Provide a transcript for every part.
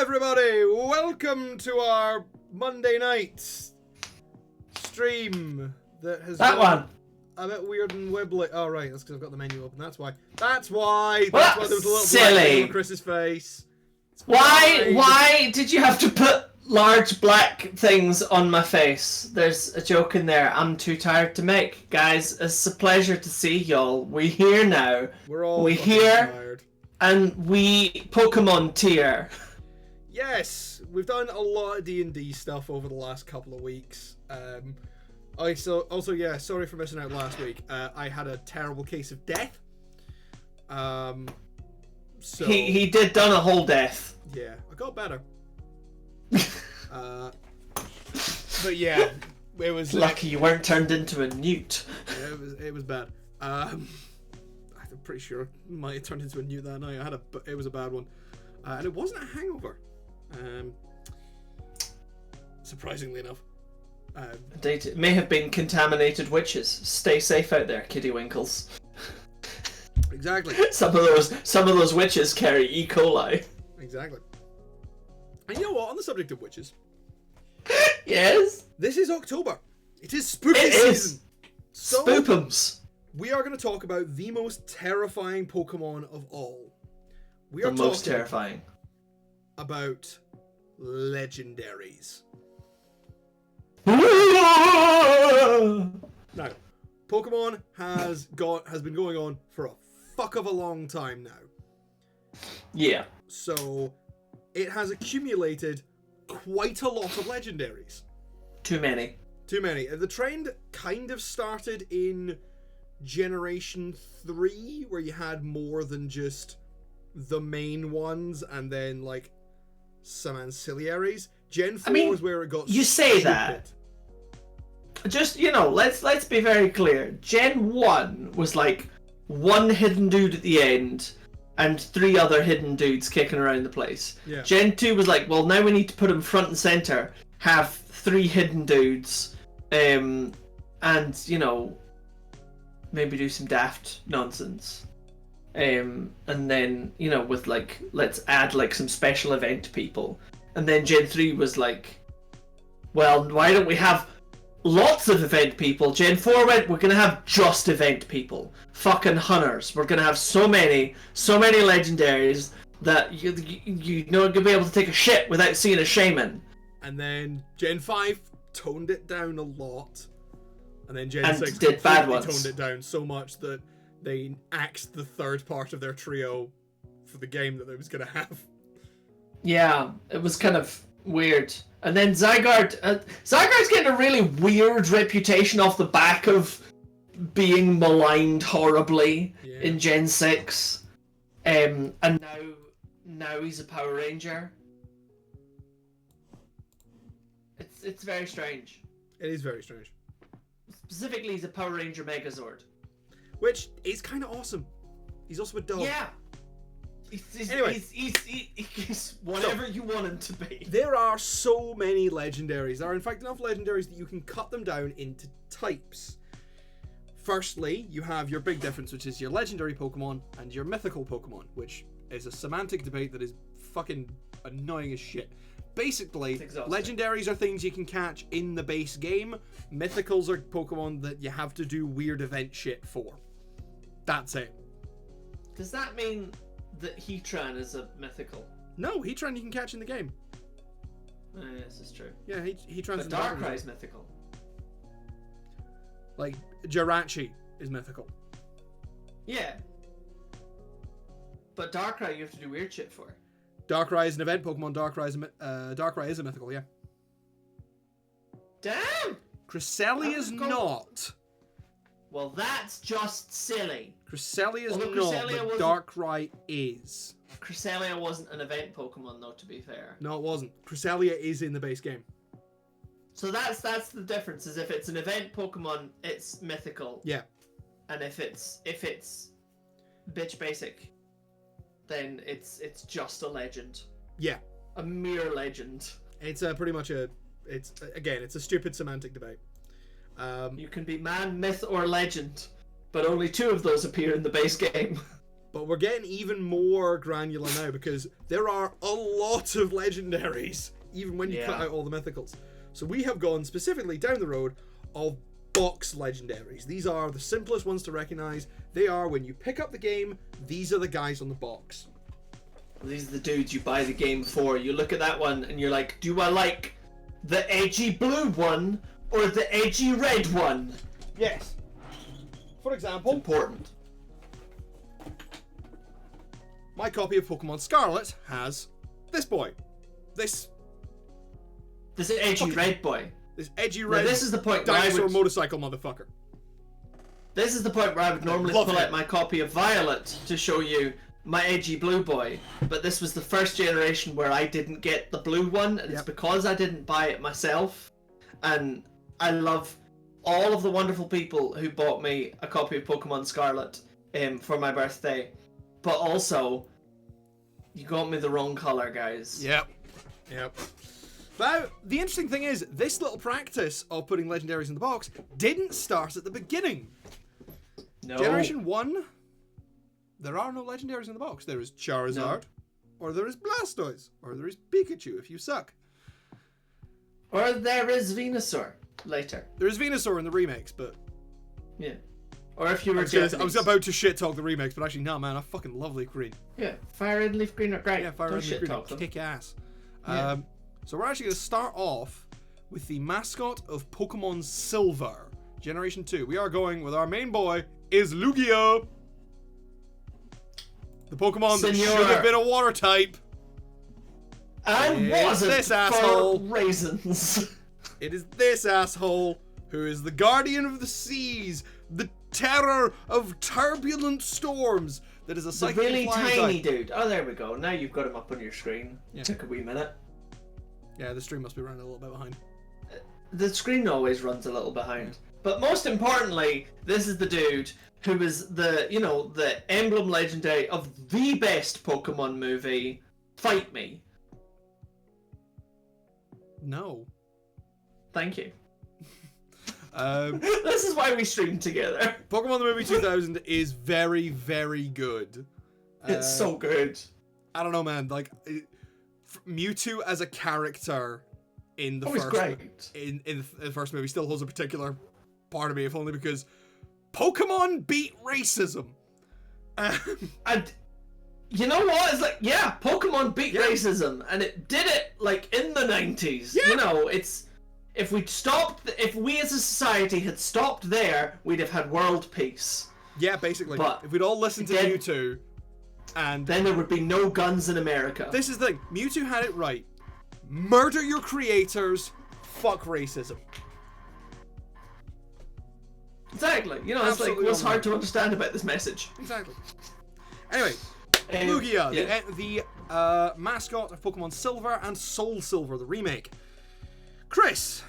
everybody! Welcome to our Monday night stream that has one a bit weird and wibbly. Oh right, that's because I've got the menu open. That's why. That's why there was a little silly. black thing on Chris's face. Why did you have to put large black things on my face? There's a joke in there I'm too tired to make. Guys, it's a pleasure to see y'all. We're here now. We're here tired. And we Pokémon tier. Yes, we've done a lot of D&D stuff over the last couple of weeks. Also, sorry for missing out last week. I had a terrible case of death. So he did done a whole death. Yeah, I got better. But yeah, it was lucky you weren't turned into a newt. Yeah, it was bad. I'm pretty sure I might have turned into a newt that night. It was a bad one, and it wasn't a hangover. Surprisingly enough. It may have been contaminated witches. Stay safe out there, kiddie winkles. Exactly. Some of those witches carry E. coli. Exactly. And you know what? On the subject of witches. Yes. This is October. It is spooky season. So Spoopums. We are going to talk about the most terrifying Pokemon of all. We are the most terrifying. About legendaries. Now, Pokemon has been going on for a fuck of a long time now. Yeah. So it has accumulated quite a lot of legendaries. Too many. The trend kind of started in Generation 3, where you had more than just the main ones and then like some ancillaries. Gen 4 is where it got You say that. Just, let's be very clear. Gen 1 was like one hidden dude at the end and 3 other hidden dudes kicking around the place. Yeah. Gen 2 was like, well, now we need to put them front and center, have 3 hidden dudes, and, maybe do some daft nonsense. And then, with like, let's add like some special event people. And then Gen 3 was like, well, why don't we have lots of event people? Gen 4 went, we're gonna have just event people. Fucking hunters. We're gonna have so many legendaries that you're not gonna be able to take a shit without seeing a shaman. And then Gen 5 toned it down a lot. And then Gen 6 did bad ones. toned it down so much that they axed the third part of their trio for the game that they was gonna have. Yeah, it was kind of weird. And then Zygarde's getting a really weird reputation off the back of being maligned horribly in Gen 6. And now he's a Power Ranger. It's very strange. It is very strange. Specifically, he's a Power Ranger Megazord. Which is kind of awesome. He's also a dog. Yeah. Anyway. He's whatever you want him to be. There are so many legendaries. There are in fact enough legendaries that you can cut them down into types. Firstly, you have your big difference, which is your legendary Pokemon and your mythical Pokemon, which is a semantic debate that is fucking annoying as shit. Basically, legendaries are things you can catch in the base game. Mythicals are Pokemon that you have to do weird event shit for. That's it. Does that mean that Heatran is a mythical? No, Heatran you can catch in the game. This is true. Yeah, Heatran's But Darkrai's mythical. Like, Jirachi is mythical. Yeah. But Darkrai you have to do weird shit for. Darkrai is an event Pokemon. Darkrai is a mythical, yeah. Damn! Cresselia is not. Well, that's just silly. Cresselia is not, but Darkrai is. Cresselia wasn't an event Pokemon, though, to be fair. No, it wasn't. Cresselia is in the base game. So that's the difference, is if it's an event Pokemon, it's mythical. Yeah. And if it's bitch basic, then it's just a legend. Yeah. A mere legend. It's pretty much it's a stupid semantic debate. You can be man, myth, or legend, but only 2 of those appear in the base game. But we're getting even more granular now because there are a lot of legendaries, even when you cut out all the mythicals. So we have gone specifically down the road of box legendaries. These are the simplest ones to recognize. They are when you pick up the game, these are the guys on the box. These are the dudes you buy the game for. You look at that one and you're like, do I like the edgy blue one or the edgy red one? Yes. For example, It's important. my copy of Pokemon Scarlet has this boy. This edgy red boy. This edgy Now, red this is the point where I dinosaur would, motorcycle motherfucker. This is the point where I would normally love pull him. out my copy of Violet to show you my edgy blue boy. But this was the first generation where I didn't get the blue one, and it's because I didn't buy it myself. And I love all of the wonderful people who bought me a copy of Pokemon Scarlet for my birthday. But also, you got me the wrong color, guys. Yep. Now, the interesting thing is, this little practice of putting legendaries in the box didn't start at the beginning. No. Generation 1, there are no legendaries in the box. There is Charizard, or there is Blastoise, or there is Pikachu if you suck. Or there is Venusaur later. There is Venusaur in the remakes, but... Yeah. Or if you were I was about to shit talk the remakes, but actually, no, man, I fucking love Leaf Green. Yeah, Fire Red and Leaf Green are great. Yeah, Fire Don't Red and Leaf shit Green talk them. kick ass. Yeah. So we're actually going to start off with the mascot of Pokemon Silver, Generation 2. We are going with our main boy, is Lugia. The Pokemon that should have been a water type. And It's wasn't this for asshole. raisins. It is this asshole who is the guardian of the seas, the terror of turbulent storms, that is a The psychic really flying tiny type. dude. Oh, there we go. Now you've got him up on your screen. Yeah. Took a wee minute. Yeah, the stream must be running a little bit behind. The screen always runs a little behind. But most importantly, this is the dude who is the, the emblem legendary of the best Pokemon movie, Fight Me. No. Thank you. This This is why we stream together. Pokemon the Movie 2000 is very, very good. It's so good. I don't know, man. Like, Mewtwo as a character in the Oh, he's first great. in the first movie still holds a particular part of me, if only because Pokemon beat racism. And you know what? It's like, yeah, Pokemon beat racism, and it did it like in the 90s. Yeah. It's if we as a society had stopped there, we'd have had world peace. Yeah, basically. But if we'd all listened to then- Mewtwo, and Then there would be no guns in America. this is the thing, Mewtwo had it right. Murder your creators. Fuck racism. Exactly. It's Absolutely like, what's on hard that. to understand about this message? Exactly. Anyway, Lugia, the mascot of Pokemon Silver and Soul Silver, the remake. Chris,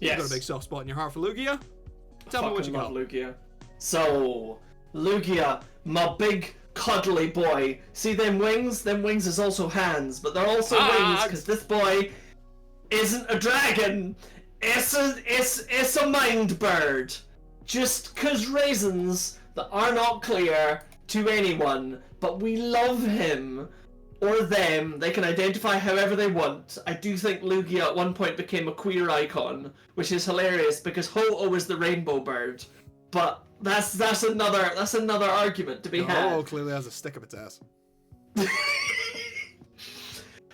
you've got a big soft spot in your heart for Lugia. Tell me what you got. love Lugia. So, Lugia, my big cuddly boy. See them wings? Them wings is also hands, but they're also wings because this boy isn't a dragon. It's a mind bird. Just 'cause reasons that are not clear to anyone, but we love him or them. They can identify however they want. I do think Lugia at one point became a queer icon, which is hilarious because Ho-Oh is the rainbow bird. But that's another argument to be had. Oh, clearly has a stick up its ass.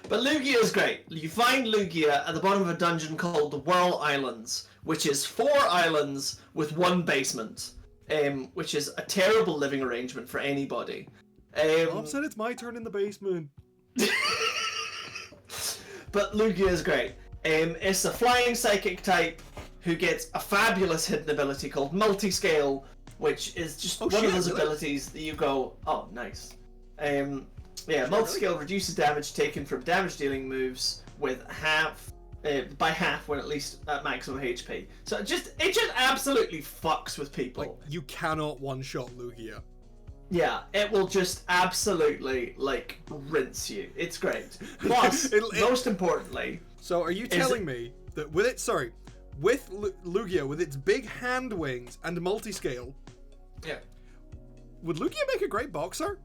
But Lugia is great. You find Lugia at the bottom of a dungeon called the Whirl Islands, which is 4 islands with 1 basement, which is a terrible living arrangement for anybody. Bob said it's my turn in the basement. But Lugia is great. It's a flying psychic type who gets a fabulous hidden ability called Multiscale, which is just one of those abilities that you go, oh, nice. Multiscale reduces damage taken from damage-dealing moves with by half when at least at maximum HP. So it just absolutely fucks with people. Like, you cannot one-shot Lugia. Yeah, it will just absolutely, rinse you. It's great. Plus, most importantly... So are you telling me that with Lugia, with its big hand wings and multiscale, yeah, Would Lugia make a great boxer?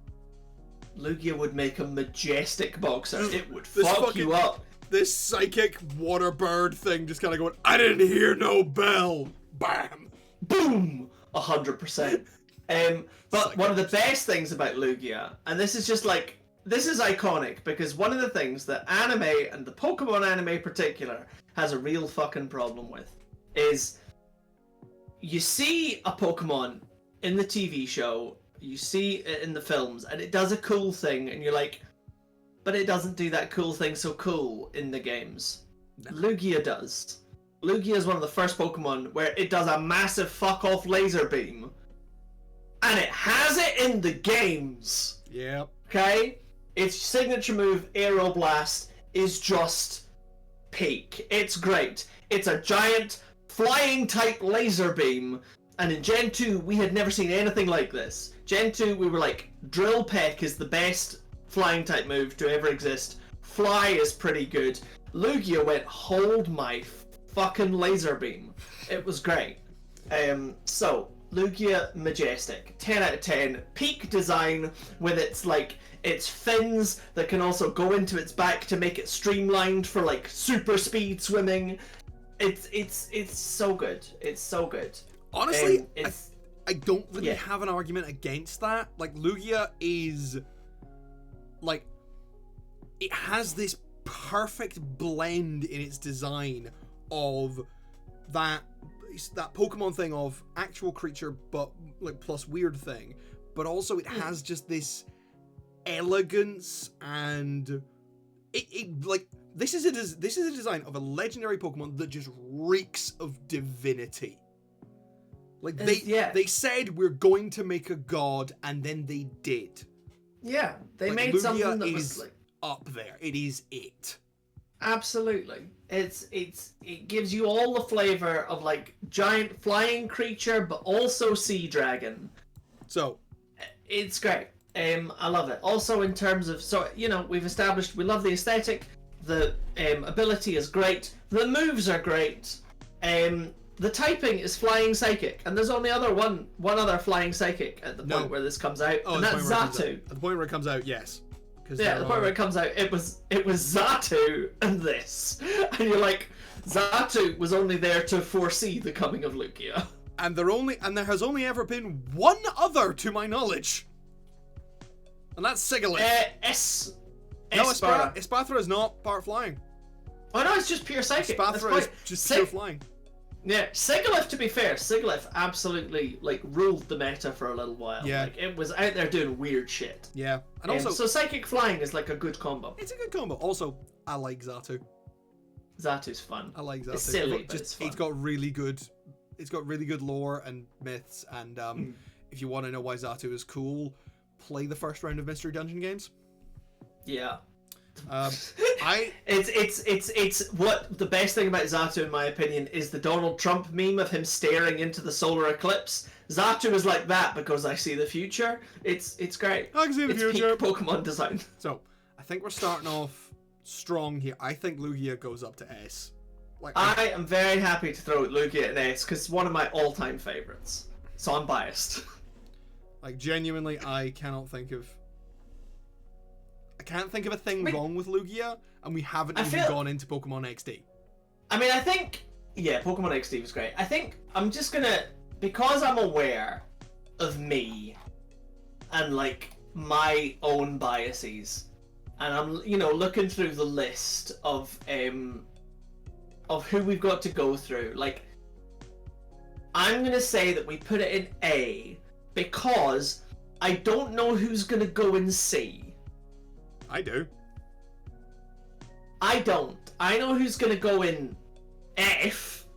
Lugia would make a majestic boxer. It would This fuck you up. This psychic water bird thing just kind of going, I didn't hear no bell. Bam. Boom. 100%. But one of the best things about Lugia, and this is just like, this is iconic because one of the things that anime, and the Pokemon anime in particular, has a real fucking problem with is you see a Pokemon in the TV show, you see it in the films, and it does a cool thing, and you're like, but it doesn't do that cool thing so cool in the games. No. Lugia does. Lugia is one of the first Pokemon where it does a massive fuck-off laser beam. And it has it in the games. Yep. Okay? Its signature move, Aeroblast, is just peak. It's great. It's a giant flying type laser beam. And in Gen 2, we had never seen anything like this. Gen 2, we were like, Drill Peck is the best flying type move to ever exist. Fly is pretty good. Lugia went, hold my fucking laser beam. It was great. So, Lugia, majestic. 10 out of 10. Peak design with its fins that can also go into its back to make it streamlined for like super speed swimming. It's so good. It's so good. Honestly, I don't really have an argument against that. Like, Lugia is like, it has this perfect blend in its design of that Pokemon thing of actual creature but like plus weird thing, but also it has just this elegance, and it like this is a design of a legendary Pokemon that just reeks of divinity. Like they said we're going to make a god, and then they did. Yeah, they like, made Lugia something that is was like up there. It is it. Absolutely. It gives you all the flavor of like giant flying creature, but also sea dragon. So it's great. I love it. Also in terms of, so you know, we've established we love the aesthetic. The ability is great. The moves are great. The typing is flying psychic, and there's only one other flying psychic at the point where this comes out, and that's Xatu. At the point where it comes out, yes. Yeah, the point where it comes out, it was Xatu and this, and you're like, Xatu was only there to foresee the coming of Lugia. And there has only ever been one other, to my knowledge, and that's Sigilyph. No, Espathra is not part flying. Oh no, it's just pure psychic. Espathra is just pure flying. Yeah, Sigilyph, to be fair, Sigilyph absolutely like ruled the meta for a little while. Yeah. Like it was out there doing weird shit. Yeah. And also, so psychic flying is like a good combo. It's a good combo. Also, I like Xatu. Xatu's fun. I like Xatu. It's silly, but it's fun. It's got really good lore and myths, and if you want to know why Xatu is cool, play the first round of Mystery Dungeon games. Yeah. It's what the best thing about Xatu, in my opinion, is the Donald Trump meme of him staring into the solar eclipse. Xatu is like that because I see the future. It's great. I can see the future. Peak Pokemon design. So I think we're starting off strong here. I think Lugia goes up to S. Like I am very happy to throw Lugia at S because it's one of my all-time favorites. So I'm biased. Like genuinely, I can't think of a thing wrong with Lugia, and we haven't even gone into Pokemon XD. I mean, I think, yeah, Pokemon XD was great. I think I'm just gonna, because I'm aware of me and like my own biases, and I'm, you know, looking through the list of who we've got to go through. Like, I'm gonna say that we put it in A because I don't know who's gonna go in C. I do. I don't. I know who's gonna go in F,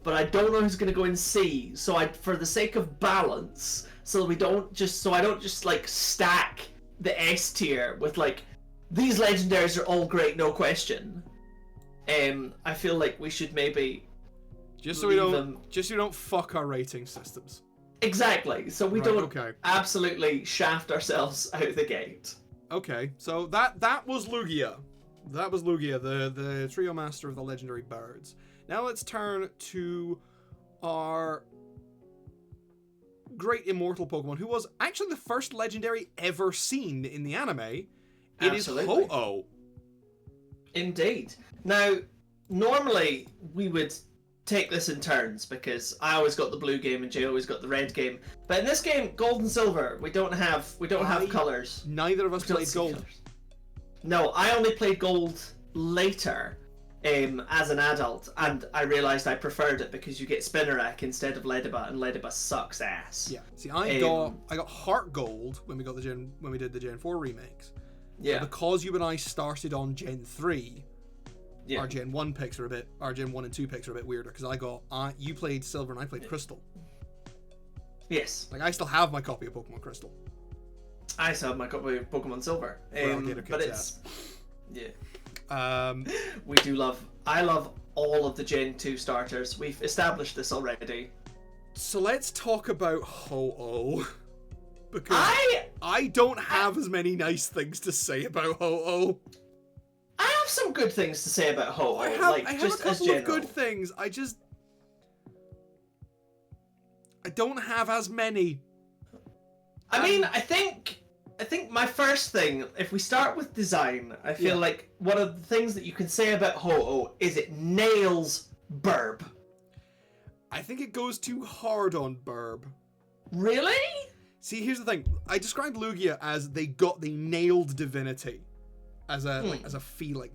but I don't know who's gonna go in C. So for the sake of balance, so I don't just like stack the S tier with like these legendaries are all great, no question. I feel like we should maybe just so we don't fuck our rating systems. Exactly. So we don't absolutely shaft ourselves out the gate. Okay, so that was Lugia. That was Lugia, the trio master of the legendary birds. Now let's turn to our great immortal Pokemon, who was actually the first legendary ever seen in the anime. It Absolutely. is Ho-Oh. Indeed. Now, normally we would take this in turns because I always got the blue game and Jay always got the red game. But in this game, gold and silver, we don't have colours. Neither of us played gold. Colours. No, I only played gold later, as an adult, and I realised I preferred it because you get Spinarak instead of Ledibut, and Ledibut sucks ass. Yeah. See, I got Heart Gold when we did the Gen 4 remakes. Yeah. But because you and I started on Gen 3, Yeah. our Gen 1 and 2 picks are a bit weirder because you played Silver and I played Crystal. Yes. Like, I still have my copy of Pokemon Crystal. I still have my copy of Pokemon Silver. But it's yeah. I love all of the Gen 2 starters. We've established this already. So let's talk about Ho-Oh. Because I don't have as many nice things to say about Ho-Oh. I have some good things to say about Ho-Oh. I have a couple of good things. I don't have as many. I mean, I think my first thing, if we start with design, I feel like one of the things that you can say about Ho-Oh is it nails Burb. I think it goes too hard on Burb. Really? See, here's the thing. I described Lugia as they nailed divinity as a feeling.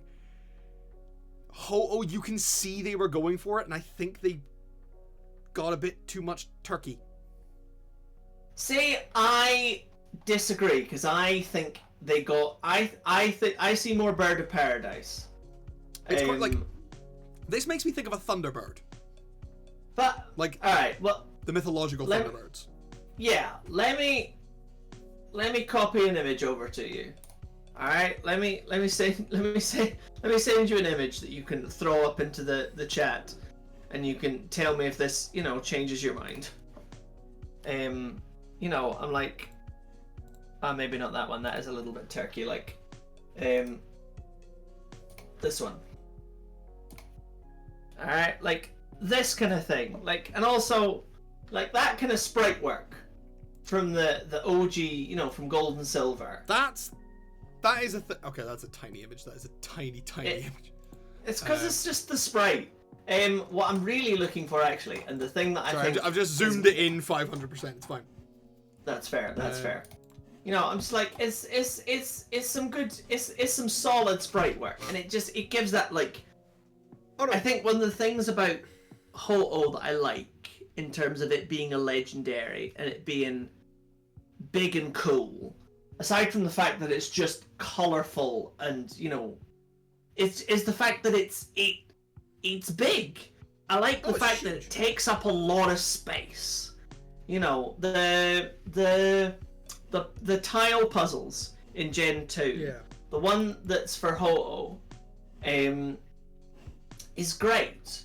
Ho-Oh, you can see they were going for it, and I think they got a bit too much turkey. See, I disagree because I think they got. I see more Bird of Paradise. It's quite like this makes me think of a Thunderbird. But like, all right, well, the mythological Thunderbirds. Yeah, let me copy an image over to you. All right, let me send you an image that you can throw up into the chat, and you can tell me if this changes your mind. I'm like, maybe not that one. That is a little bit turkey like. This one. All right, like this kind of thing, like, and also like that kind of sprite work from the OG, from Gold and Silver. That is okay. That's a tiny image. That is a tiny image. It's because it's just the sprite. What I'm really looking for actually, and the thing that I think I've just zoomed it in 500%. It's fine. That's fair. That's fair. I'm just like it's some good, it's some solid sprite work, and it gives that like. Oh, no. I think one of the things about Ho-Oh that I like in terms of it being a legendary and it being big and cool, aside from the fact that it's just colourful and it's the fact that it's big. I like the fact that it takes up a lot of space. The tile puzzles in Gen 2. Yeah. The one that's for Ho-Oh is great.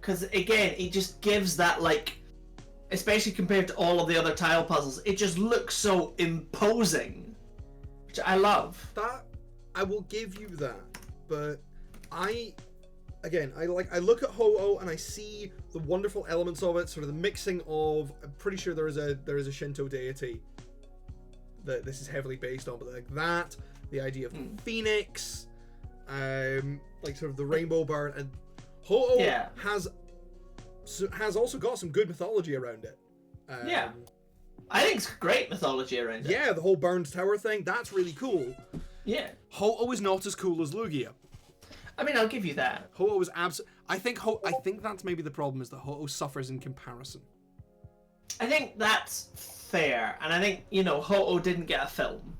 Because again, it just gives that like, especially compared to all of the other tile puzzles, it just looks so imposing, which I love. That I will give you that, but I look at Ho-Oh and I see the wonderful elements of it, sort of the mixing of. I'm pretty sure there is a Shinto deity that this is heavily based on, but like that, the idea of the phoenix, like sort of the rainbow bird, and Ho-Oh has also got some good mythology around it. I think it's great mythology around it. Yeah, the whole burned tower thing, that's really cool. Yeah. Ho-Oh is not as cool as Lugia. I mean, I'll give you that. Ho-Oh is I think that's maybe the problem, is that Ho-Oh suffers in comparison. I think that's fair, and I think Ho-Oh didn't get a film.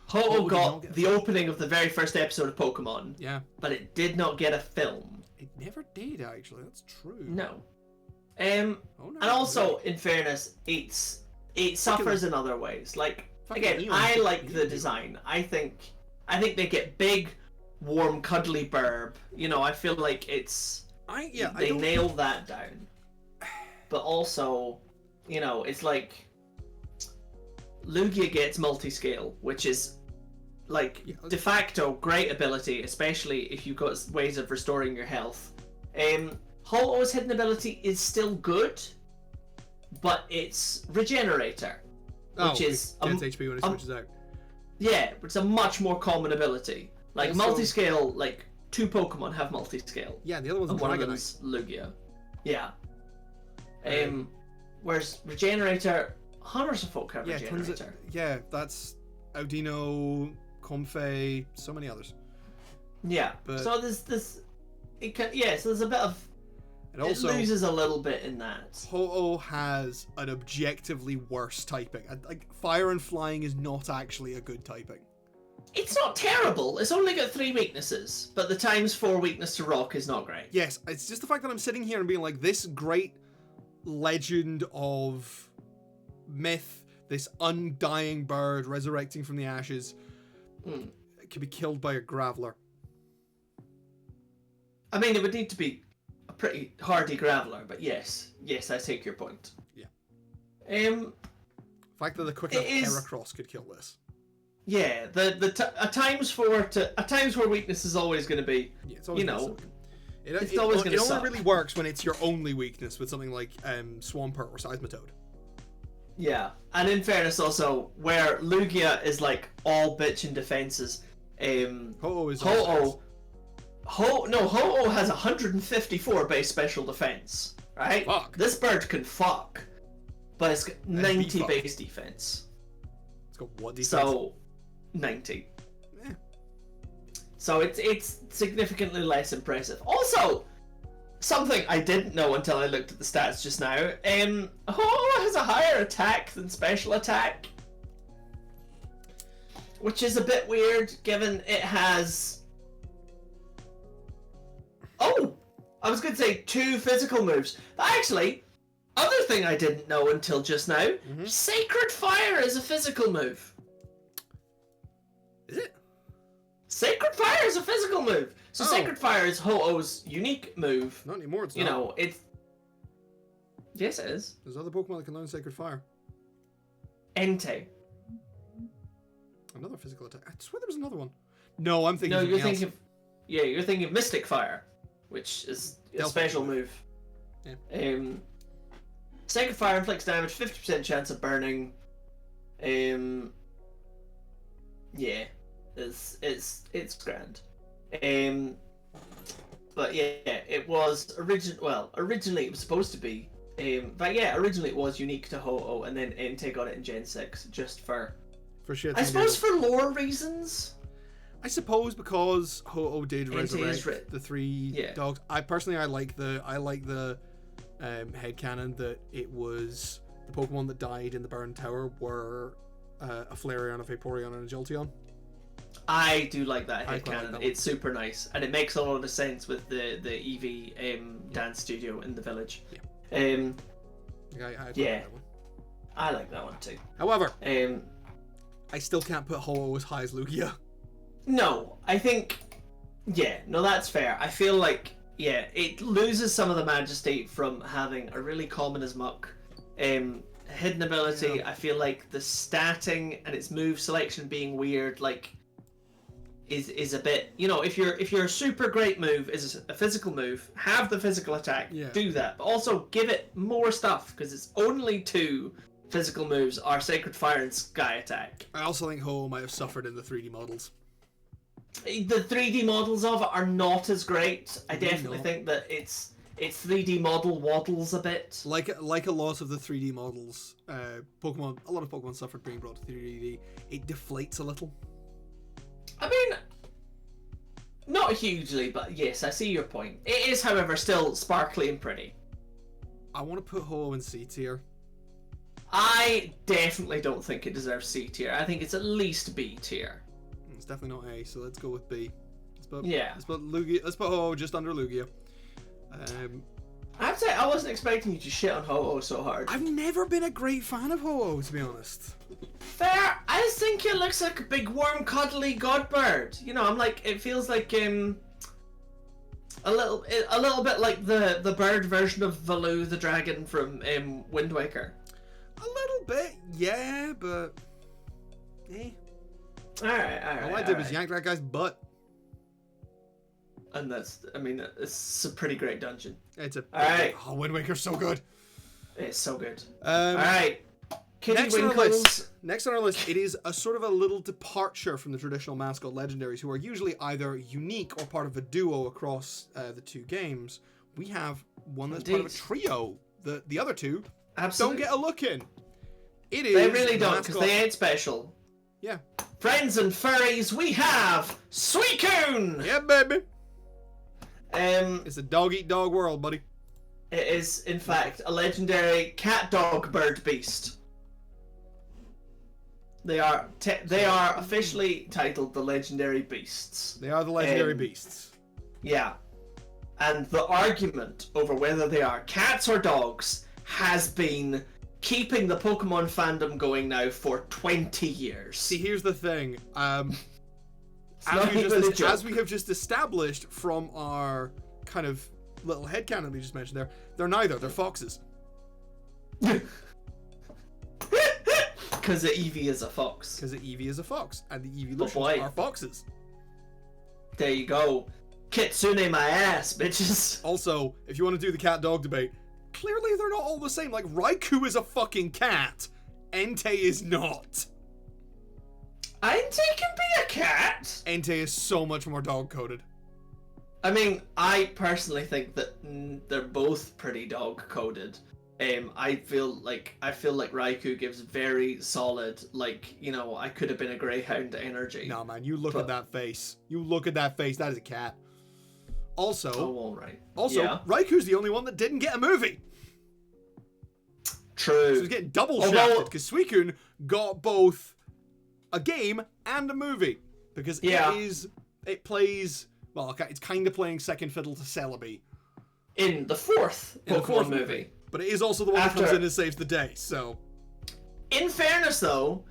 Ho-Oh got the opening of the very first episode of Pokemon. Yeah. But it did not get a film. It never did, actually. That's true. No. And also, in fairness, it suffers in other ways. Like, again, I like the design. I think they get big, warm, cuddly Burb. I feel like they nail that down. But also, it's like Lugia gets multi-scale, which is like de facto great ability, especially if you've got ways of restoring your health. Ho-Oh's hidden ability is still good, but it's Regenerator, which is gets HP when it switches out. Yeah, it's a much more common ability. Like Also- multi-scale, like 2 Pokemon have multi-scale. Yeah, the other one's And one of Dragonite. them's Lugia. Yeah. Whereas Regenerator, hundreds of folk have Yeah, Regenerator. That's Audino, Comfey, so many others. Yeah. But- So there's this. So there's a bit of. And also, it loses a little bit in that. Ho-Oh has an objectively worse typing. Like, fire and flying is not actually a good typing. It's not terrible. It's only got 3 weaknesses, but the ×4 weakness to rock is not great. Yes, it's just the fact that I'm sitting here and being like, this great legend of myth, this undying bird resurrecting from the ashes, can be killed by a Graveler. I mean, it would need to be a pretty hardy Graveler, but yes, I take your point. Yeah. Um. The fact that the quick enough Heracross could kill this. Yeah, a ×4 weakness is always going to be, Yeah, it's always you gonna know, suck. it's always going to It only suck. really works when it's your only weakness with something like Swampert or Seismitoad. Yeah, and in fairness, also where Lugia is like all bitch and defenses, Ho-Oh is Ho-Oh has 154 base special defense, right? Fuck. This bird can fuck, but it's got 90 fuck. base defense. It's got what defense? So 90. Eh. So it's significantly less impressive. Also, something I didn't know until I looked at the stats just now. Ho has a higher attack than special attack, which is a bit weird given it has. Oh, I was going to say 2 physical moves. But actually, other thing I didn't know until just now, Sacred Fire is a physical move. Is it? Sacred Fire is a physical move. So Oh. Sacred Fire is Ho-Oh's unique move. Not anymore, it's You not. know, it's... Yes, it is. There's other Pokemon that can learn Sacred Fire. Entei. Another physical attack. I swear there was another one. No, I'm thinking No, you're something thinking else. of... Yeah, you're thinking of Mystic Fire, which is a Delphi. special move. Yeah. Sacred Fire inflicts damage, 50% chance of burning. Yeah, it's grand. But yeah, it was originally it was supposed to be. But yeah, originally it was unique to Ho-Oh, and then Entei got it in Gen 6 just for. shits I and suppose giggles. for lore reasons. I suppose because Ho-Oh did Entei is resurrect the 3 dogs. I like the headcanon that it was the Pokemon that died in the Burn Tower were a Flareon, a Vaporeon, and a Jolteon. I do like that I quite like headcanon. that one. It's super nice, and it makes a lot of sense with the EV dance studio in the village. Yeah. I I quite Yeah. like that one. like that one too. However, Um, I still can't put Ho-Oh as high as Lugia. no, I think, that's fair. I feel like, it loses some of the majesty from having a really common as muck hidden ability. Yeah. I feel like the statting and its move selection being weird, like, is a bit, if your super great move is a physical move, have the physical attack, do that, but also give it more stuff because it's only 2 physical moves are Sacred Fire and Sky Attack. I also think Ho-Oh might have suffered in the 3D models. The 3D models of it are not as great. I Really definitely not. think that its 3D model waddles a bit. Like a lot of the 3D models, Pokemon, a lot of Pokemon suffered being brought to 3D. It deflates a little. I mean, not hugely, but yes, I see your point. It is, however, still sparkly and pretty. I want to put Ho-Oh in C tier. I definitely don't think it deserves C tier. I think it's at least B tier. It's definitely not A, so let's go with B. Let's put Yeah. Let's put Ho-Oh just under Lugia. I have to say, I wasn't expecting you to shit on Ho-Oh so hard. I've never been a great fan of Ho-Oh, to be honest. Fair. I just think it looks like a big warm, cuddly god bird. I'm like, it feels like a little bit like the bird version of Valoo the dragon from Wind Waker. A little bit, yeah, but All right. all I did was yank that guy's butt. And it's a pretty great dungeon. It's a All right. Oh, Wind Waker's so good. It's so good. All right. Kitty Next on, Winkles. next on our list, it is a sort of a little departure from the traditional Mascot legendaries, who are usually either unique or part of a duo across the two games. We have one that's part of a trio. The other two don't get a look in. It is. They really don't, because they ain't special. Yeah. Friends and furries, we have Suicune! Yeah, baby. It's a dog-eat-dog world, buddy. It is, in fact, a legendary cat, dog, bird, beast. They are officially titled the Legendary Beasts. They are the Legendary Beasts. Yeah. And the argument over whether they are cats or dogs has been keeping the Pokemon fandom going now for 20 years. See, here's the thing. As we have just established from our kind of little headcanon we just mentioned there, they're neither. They're foxes. Because the Eevee is a fox. Because the Eevee is a fox. And the Eeveelutions are foxes. There you go. Kitsune my ass, bitches. Also, if you want to do the cat-dog debate, clearly they're not all the same. Like, Raikou is a fucking cat. Entei is not. Entei can be a cat. Entei is so much more dog-coded. I mean, I personally think that they're both pretty dog-coded. I feel like Raikou gives very solid, like, you know, I could have been a greyhound energy. Nah, man, you look at that face. You look at that face. That is a cat. Also, alright. Raikou's the only one that didn't get a movie. True. So he's getting double shafted because Suicune got both a game and a movie because it plays. Well, it's kind of playing second fiddle to Celebi in the fourth Pokemon movie. But it is also the one that comes in and saves the day. So, in fairness, though,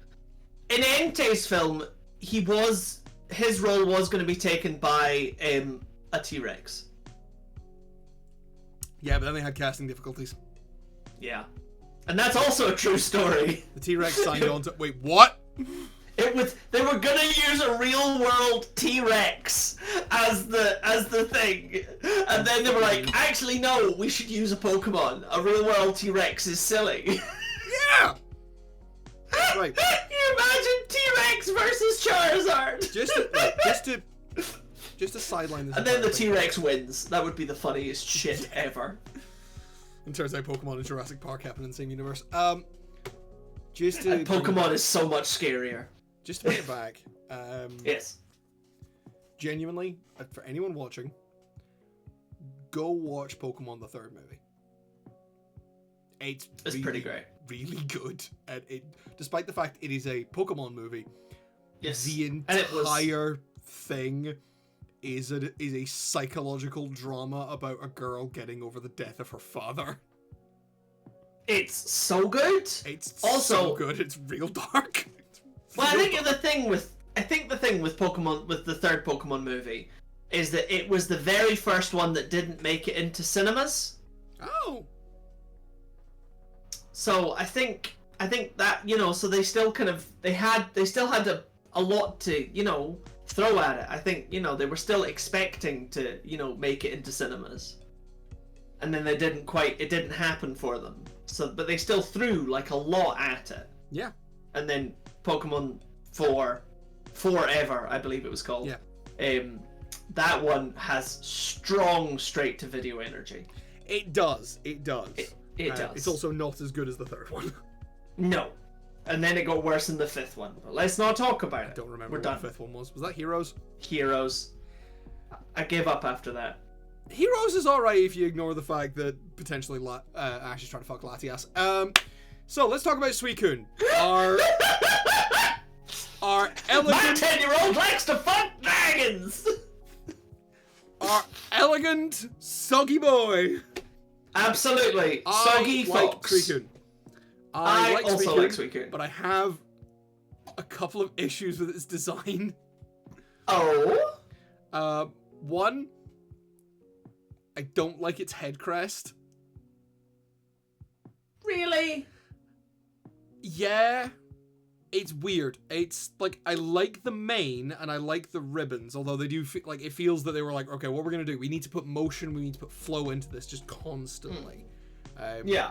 in Entei's film, his role was going to be taken by a T-Rex. Yeah, but then they had casting difficulties. Yeah, and that's also a true story. The T-Rex signed on to. Wait, what? They were gonna use a real world T-Rex as the thing, and then they were like, actually no, we should use a Pokemon. A real world T-Rex is silly. Yeah. Right. You imagine T-Rex versus Charizard. Just to sideline this. And then the T-Rex wins. That would be the funniest shit ever. And turns out Pokemon and Jurassic Park happen in the same universe. And Pokemon is so much scarier. Just to bring it back. Yes. Genuinely, for anyone watching, go watch Pokemon the third movie. It's really, pretty great. Really good. And despite the fact it is a Pokemon movie, yes, the entire thing is a psychological drama about a girl getting over the death of her father. It's so good. It's also so good. It's real dark. I think the thing with Pokemon, with the third Pokemon movie, is that it was the very first one that didn't make it into cinemas. Oh. So I think that, you know, so they still kind of they still had a lot to, you know, throw at it. I think, you know, they were still expecting to, you know, make it into cinemas, and then it didn't happen for them. So, but they still threw like a lot at it. Yeah. And then Pokemon 4 Forever, I believe it was called. Yeah. That one has strong straight to video energy. It does. It does. It does. It's also not as good as the third one. No. And then it got worse in the fifth one. But let's not talk about it. I don't remember what the fifth one was. Was that Heroes? Heroes. I gave up after that. Heroes is alright if you ignore the fact that potentially Ash is trying to fuck Latias. So let's talk about Suicune. Our elegant... My 10-year-old likes to fuck dragons! Our elegant, soggy boy. Absolutely. Soggy fox. Suicune. I also like Suicune. But I have a couple of issues with its design. Oh? One, I don't like its head crest. Really? Yeah. It's weird. It's like, I like the mane and I like the ribbons, although they do feel like, it feels that they were like, okay, what we're gonna do? We need to put motion, we need to put flow into this just constantly. Yeah.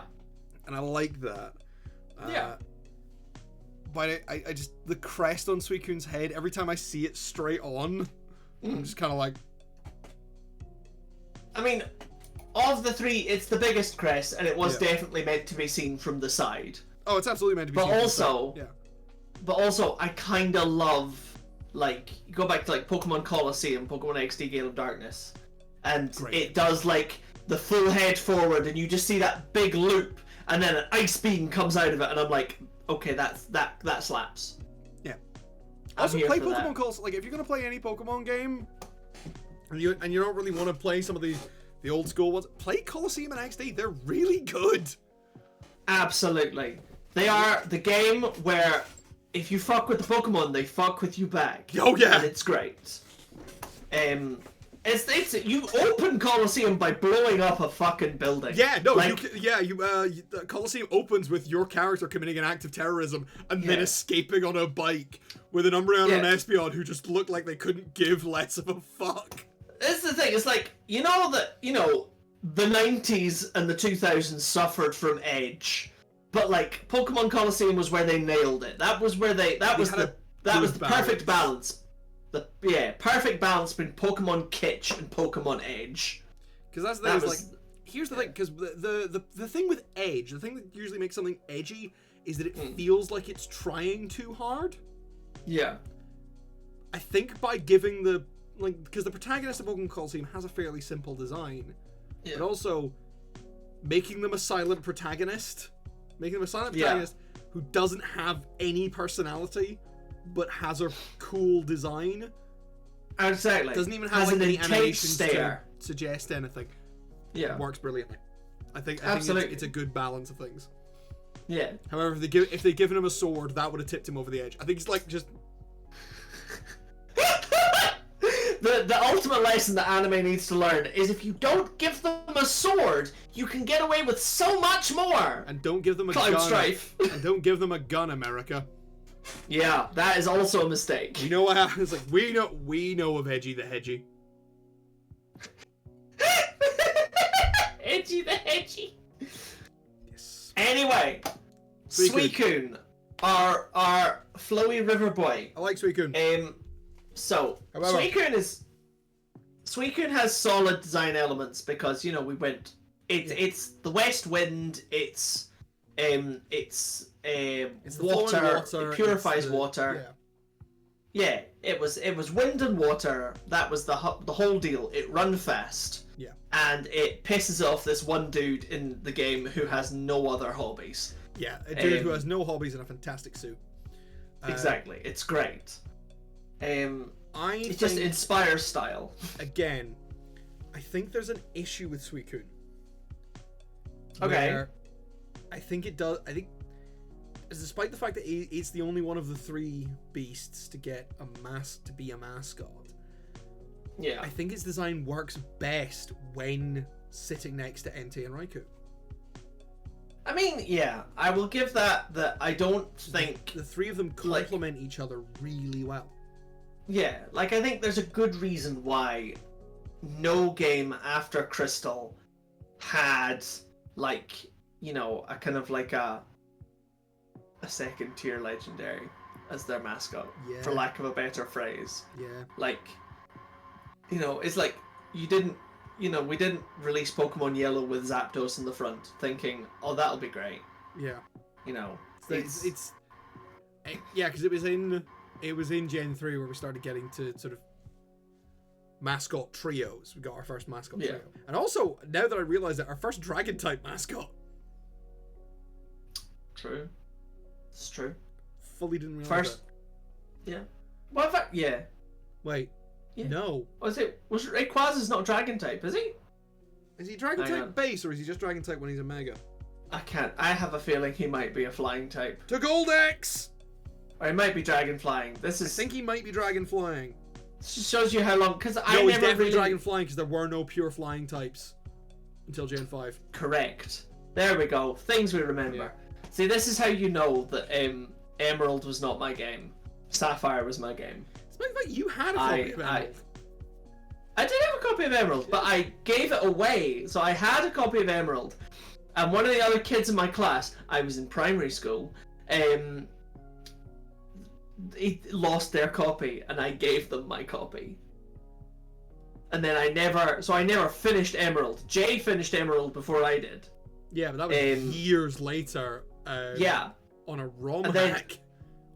and I like that. Yeah. But I just, the crest on Suicune's head, every time I see it straight on, I'm just kind of like... I mean, of the three, it's the biggest crest, and it was definitely meant to be seen from the side. Oh, it's absolutely meant to be seen from the side. But also, I kind of love, like, you go back to, like, Pokemon Colosseum, Pokemon XD Gale of Darkness, and it does, like, the full head forward, and you just see that big loop, and then an ice beam comes out of it, and I'm like, okay, that slaps. Yeah. Also, play Pokemon Colosseum. Like, if you're gonna play any Pokemon game, and you don't really want to play some of the old school ones, play Colosseum and XD. They're really good. Absolutely. They are the game where if you fuck with the Pokemon, they fuck with you back. Oh yeah. And it's great. It's you open Colosseum by blowing up a fucking building. Yeah, no, like, the Colosseum opens with your character committing an act of terrorism and then escaping on a bike with an Umbreon and an Espeon who just looked like they couldn't give less of a fuck. This is the thing. It's like, you know that, you know, the 90s and the 2000s suffered from Edge, but like Pokemon Colosseum was where they nailed it. That was where that was the perfect balance. Perfect balance between Pokemon Kitsch and Pokemon Edge. Because here's the thing. Because the thing with Edge, the thing that usually makes something edgy, is that it feels like it's trying too hard. Yeah. I think by giving because the protagonist of Pokemon Colosseum has a fairly simple design, but also making them a silent protagonist, who doesn't have any personality, but has a cool design. Exactly. Doesn't even have any animations to suggest anything. Yeah. It works brilliantly. I think it's a good balance of things. Yeah. However, if they'd given him a sword, that would have tipped him over the edge. I think it's like just... The ultimate lesson that anime needs to learn is if you don't give them a sword, you can get away with so much more. And don't give them a gun. Strife. And don't give them a gun, America. Yeah, that is also a mistake. You know what happens? Like we know of Edgy the Hedgy. Edgy the Hedgy. Yes. Anyway, Suicune, our flowy river boy. I like Suicune. So Suicune has solid design elements because, you know, we went. It's the West Wind. It's water. It purifies water. Yeah, it was wind and water. That was the whole deal. It run fast. Yeah. And it pisses off this one dude in the game who has no other hobbies. Yeah, a dude who has no hobbies and a fantastic suit. Exactly, it's great. It just inspires style. Again, I think there's an issue with Suicune. Okay. I think it does. I think, despite the fact that it's the only one of the three beasts to get to be a mascot. Yeah. I think its design works best when sitting next to Entei and Raikou. I mean, yeah, I will give that. I don't think the three of them complement each other really well. Yeah, like I think there's a good reason why no game after Crystal had like, you know, a kind of like a second tier legendary as their mascot, for lack of a better phrase. Yeah. Like, you know, it's like we didn't release Pokemon Yellow with Zapdos in the front thinking, oh, that'll be great. Yeah. You know, it's because it was in Gen 3 where we started getting to sort of mascot trios. We got our first mascot trio. And also, now that I realise that, our first dragon type mascot. True. It's true. Fully didn't realise that. Yeah. What if yeah. Wait. Yeah. No. Was Rayquaza's not dragon type, is he? Is he dragon type base, or is he just dragon type when he's a mega? I have a feeling he might be a flying type. To Goldex! Or he might be dragon flying. I think he might be dragon flying. This just shows you how long, because he's definitely dragon flying, because there were no pure flying types until Gen 5. Correct. There we go. Things we remember. Yeah. See, this is how you know that Emerald was not my game. Sapphire was my game. It's like you had a copy of Emerald. I did have a copy of Emerald, but I gave it away. So I had a copy of Emerald, And one of the other kids in my class, I was in primary school, he lost their copy, and I gave them my copy. And then I never finished Emerald. Jay finished Emerald before I did. Yeah, but that was years later. Yeah. On a ROM then, hack.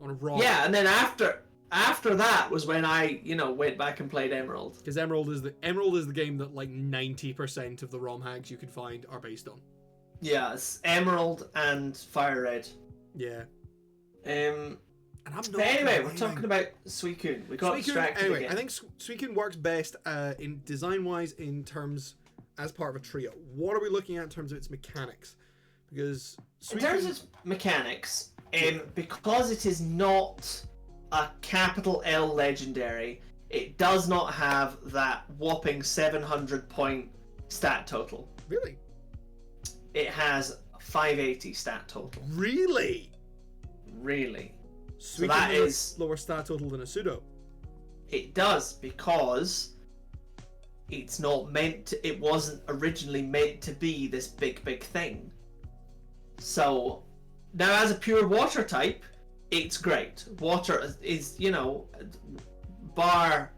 On a ROM. Yeah, and then after that was when I, went back and played Emerald. Because Emerald is the game that like 90% of the ROM hacks you can find are based on. Yeah, it's Emerald and Fire Red. Yeah. And I'm anyway, we're talking about Suicune. We got distracted anyway, again. I think Suicune works best in design-wise in terms as part of a trio. What are we looking at in terms of its mechanics? Because in terms of mechanics, because it is not a capital L legendary, it does not have that whopping 700-point stat total. Really? It has 580 stat total. Really? So that is lower stat total than a pseudo. It does, because it's not meant to, it wasn't originally meant to be this big thing. So now as a pure water type, it's great. Water is, bar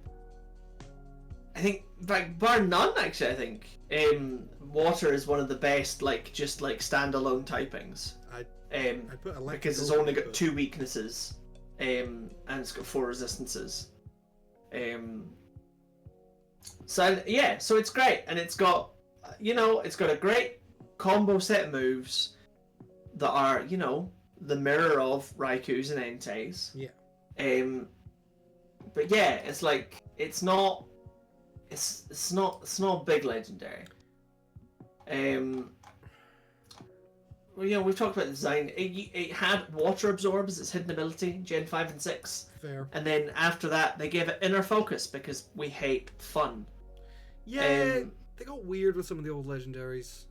none actually, I think. Water is one of the best just standalone typings. I'd put because it's only got 2 weaknesses, and it's got 4 resistances. So it's great, and it's got a great combo set of moves that are the mirror of Raiku's and Entei's. Yeah. But yeah, it's not a big legendary. We've talked about the design. It had water absorb as its hidden ability, Gen 5 and 6. Fair. And then after that, they gave it inner focus because we hate fun. Yeah, they got weird with some of the old legendaries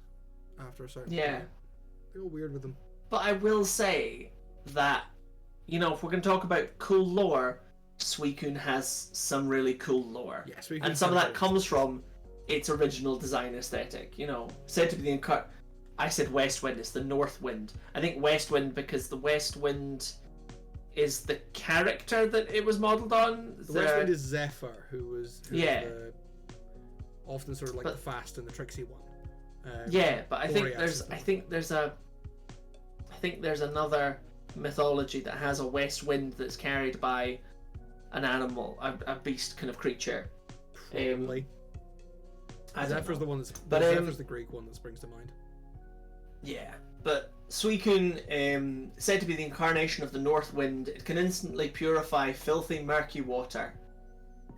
after a certain point. They got weird with them. But I will say that, if we're going to talk about cool lore, Suicune has some really cool lore. Yeah, Suicune, and some of that comes from its original design aesthetic. Said to be the I said West Wind, it's the North Wind. I think West Wind because the West Wind is the character that it was modelled on. The West Wind is Zephyr, who was often sort of the fast and the tricksy one. But I think there's another mythology that has a West Wind that's carried by an animal, a beast kind of creature. Probably. Zephyr's the one Zephyr's the Greek one that springs to mind. Yeah, but Suicune, said to be the incarnation of the North Wind, it can instantly purify filthy, murky water.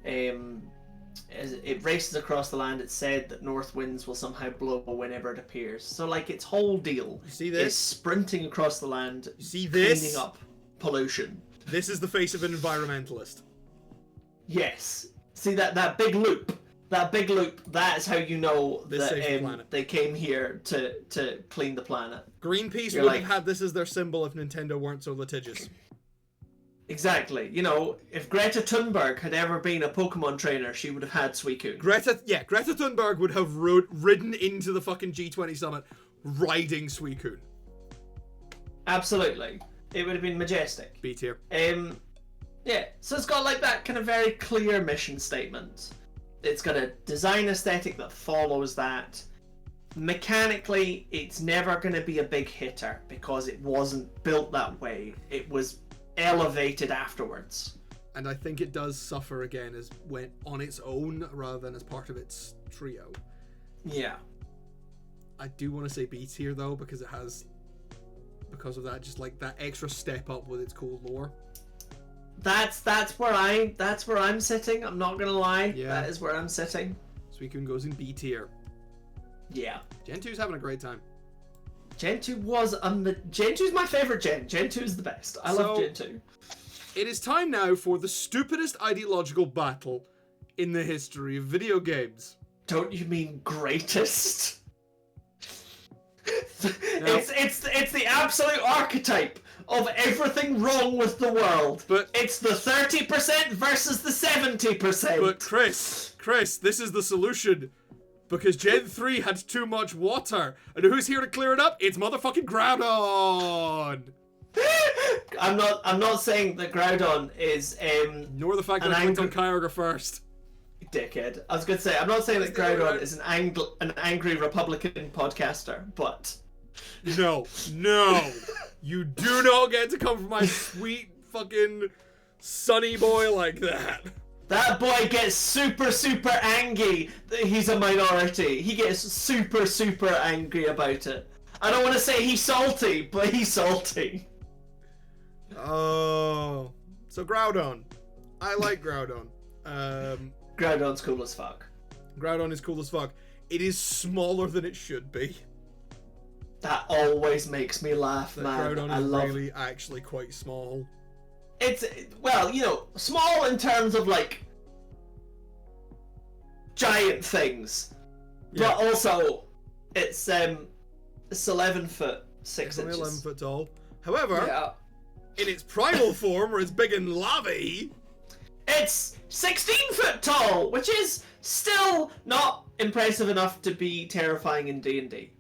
As it races across the land, it's said that north winds will somehow blow whenever it appears. So, its whole deal is sprinting across the land, cleaning up pollution. This is the face of an environmentalist. Yes. See that big loop? That big loop, that is how you know that they came here to clean the planet. Greenpeace would have had this as their symbol if Nintendo weren't so litigious. Exactly. If Greta Thunberg had ever been a Pokemon trainer, she would have had Suicune. Greta Thunberg would have ridden into the fucking G20 summit riding Suicune. Absolutely. It would have been majestic. B tier. Yeah, so it's got that kind of very clear mission statement. It's got a design aesthetic that follows that. Mechanically, it's never going to be a big hitter because it wasn't built that way. It was elevated afterwards. And I think it does suffer again as when on its own rather than as part of its trio. Yeah. I do want to say B tier though because of that just that extra step up with its cool lore. That's where I'm sitting. I'm not gonna lie. Yeah. That is where I'm sitting. Suicune goes in B tier. Yeah. Gen 2's having a great time. Gen 2 Gen 2's my favorite gen. Gen 2 is the best. I love Gen 2. It is time now for the stupidest ideological battle in the history of video games. Don't you mean greatest? It's the absolute archetype of everything wrong with the world. But it's the 30% versus the 70%. But Chris, this is the solution. Because Gen 3 had too much water. And who's here to clear it up? It's motherfucking Groudon! I'm not saying that Groudon is Nor the fact that I clicked on Kyogre first. Dickhead. I was going to say, I'm not saying that Groudon is an angry Republican podcaster, but... No. You do not get to come from my sweet fucking sunny boy like that. That boy gets super, super angry that he's a minority. He gets super, super angry about it. I don't want to say he's salty, but he's salty. Oh. So Groudon. I like Groudon. Groudon's cool as fuck. Groudon is cool as fuck. It is smaller than it should be. That always makes me laugh, That man. Groudon is really actually quite small. It's, well, you know, small in terms of, like, giant things. Yeah. But also, it's 11 foot 6 It's only inches. 11 foot tall. However, Yeah. in its primal form, where it's big and lavy, It's 16 foot tall, which is still not impressive enough to be terrifying in D&D.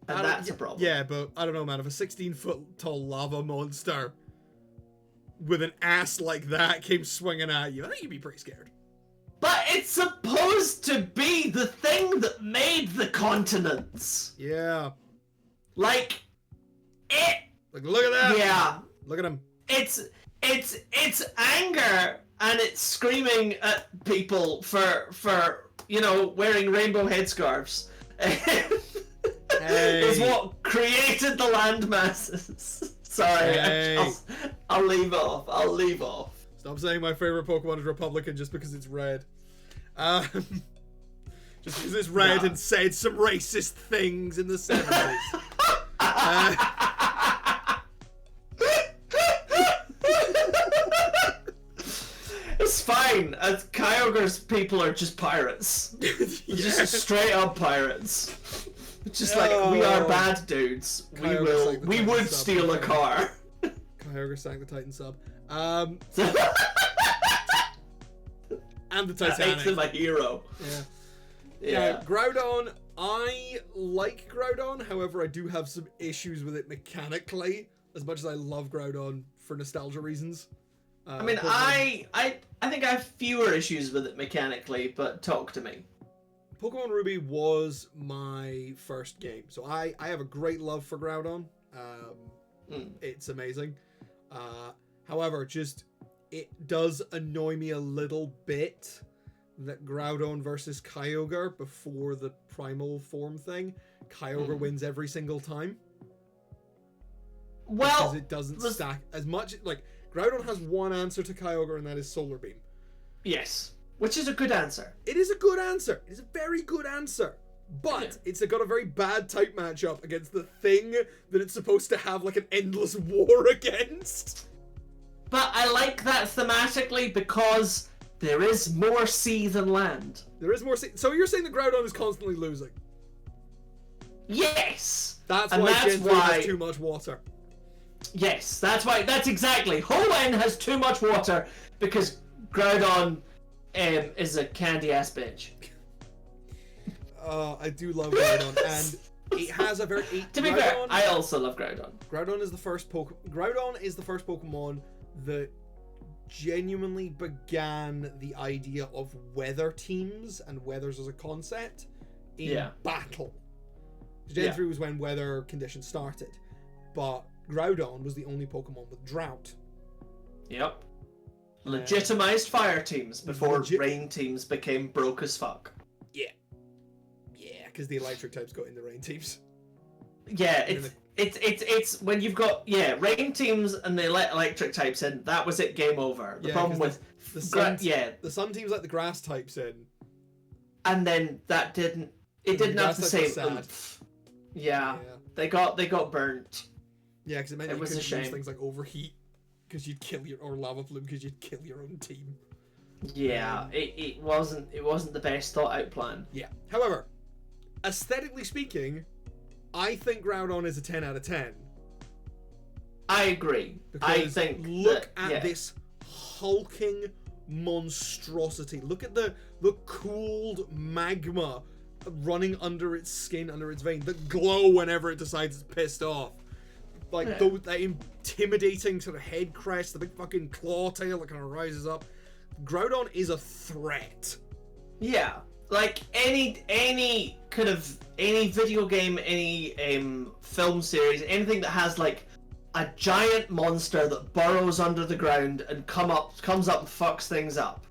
And that's a problem. Yeah, but I don't know, man. If a 16-foot tall lava monster with an ass like that came swinging at you, I think you'd be pretty scared. But it's supposed to be the thing that made the continents. Yeah. Like, it... Like, look at that. Yeah. Look at him. It's anger, and it's screaming at people for you know, wearing rainbow headscarves. Is what created the land masses. Sorry, Hey. I'll leave off. Stop saying my favorite Pokemon is Republican just because it's red. Just because it's red and said some racist things in the 70s. It's fine. Kyogre's people are just pirates. Yeah. Just straight up pirates. It's just like, we are bad dudes. Kyogre's We would steal a car. Kyogre sang the Titan sub. And the That Titanic. makes him a hero. Yeah. Groudon, I like Groudon, however I do have some issues with it mechanically, as much as I love Groudon for nostalgia reasons. I mean, I think I have fewer issues with it mechanically, but talk to me. Pokemon Ruby was my first game, so I have a great love for Groudon. It's amazing. However, just it does annoy me a little bit that Groudon versus Kyogre before the primal form thing, Kyogre wins every single time. Well, because it doesn't stack as much. Like, Groudon has one answer to Kyogre, and that is Solar Beam. Yes, which is a good answer. It is a good answer. It is a very good answer. But it's got a very bad type matchup against the thing that it's supposed to have like an endless war against. But I like that thematically because there is more sea than land. There is more sea. So you're saying that Groudon is constantly losing? Yes! That's why Gen 3 has too much water. Yes, that's why. That's exactly. Hoenn has too much water because Groudon is a candy ass bitch. I do love Groudon, and it has a very. To be fair, I also love Groudon. Groudon is the first Pokemon that genuinely began the idea of weather teams and weathers as a concept in battle. Gen 3 was when weather conditions started, but Groudon was the only Pokemon with drought. Yep. Legitimized fire teams before rain teams became broke as fuck. Yeah, because the electric types got in the rain teams. Yeah, it's when you've got rain teams and the electric types in, that was it, game over. The problem with the sun teams let the grass types in, and then that didn't have the same oomph. Yeah, they got burnt. Yeah, because it meant you was couldn't a shame. use things like overheat because you'd kill or lava plume because you'd kill your own team. Yeah, it wasn't the best thought out plan. Yeah. However, aesthetically speaking, I think Groudon is a 10 out of 10. I agree. I think look at this hulking monstrosity. Look at the cooled magma running under its skin, under its vein, that glow whenever it decides it's pissed off. Like, that intimidating sort of head crest, the big fucking claw tail that kind of rises up. Groudon is a threat. Yeah. Like, any video game, any film series, anything that has, like, a giant monster that burrows under the ground and comes up and fucks things up,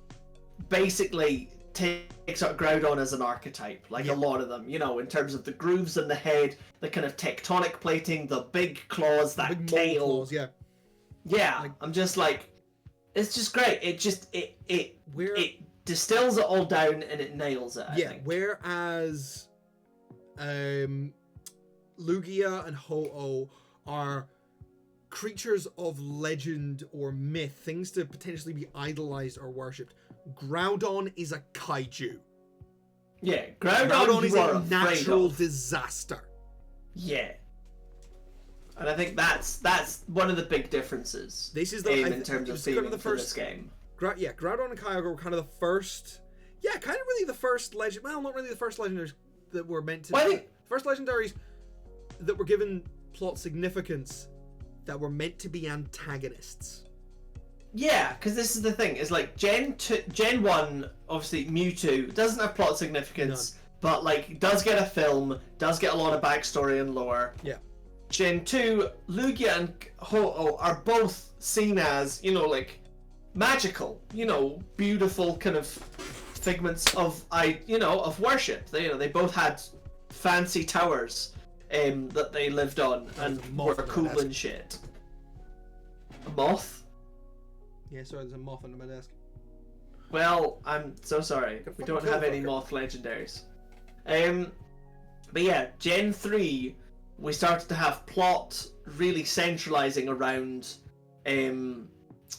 basically takes out Groudon as an archetype, like a lot of them, you know, in terms of the grooves in the head, the kind of tectonic plating, the big claws, that big tail. claws, yeah. Yeah, like, I'm just like, it's just great. It distills it all down and it nails it, I think. Whereas Lugia and Ho-Oh are creatures of legend or myth, things to potentially be idolized or worshipped. Groudon is a kaiju. Yeah, Groudon is a natural disaster. Yeah. And I think that's one of the big differences. This is the in terms of theming for this game. Groudon and Kyogre were kind of the first. Yeah, kind of really the first legend. Well, not really the first legendaries that were meant to. First legendaries that were given plot significance that were meant to be antagonists. Yeah, because this is the thing. Is like Gen 1, obviously Mewtwo doesn't have plot significance, but like does get a film, does get a lot of backstory and lore. Yeah. Gen 2, Lugia and Ho-Oh are both seen as, you know, like magical, you know, beautiful kind of figments of of worship. They both had fancy towers that they lived on and were cool and shit. A moth? Yeah, sorry, there's a moth under my desk. Well, I'm so sorry. We don't have any moth legendaries. But yeah, Gen 3, we started to have plot really centralizing around the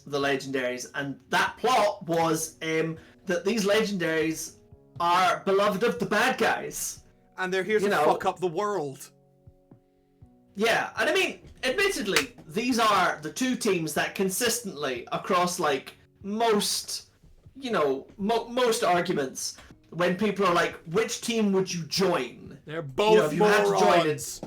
legendaries, and that plot was that these legendaries are beloved of the bad guys. And they're here to fuck up the world. Yeah, and I mean, admittedly, these are the two teams that consistently, across like most arguments, when people are like, which team would you join? They're both morons.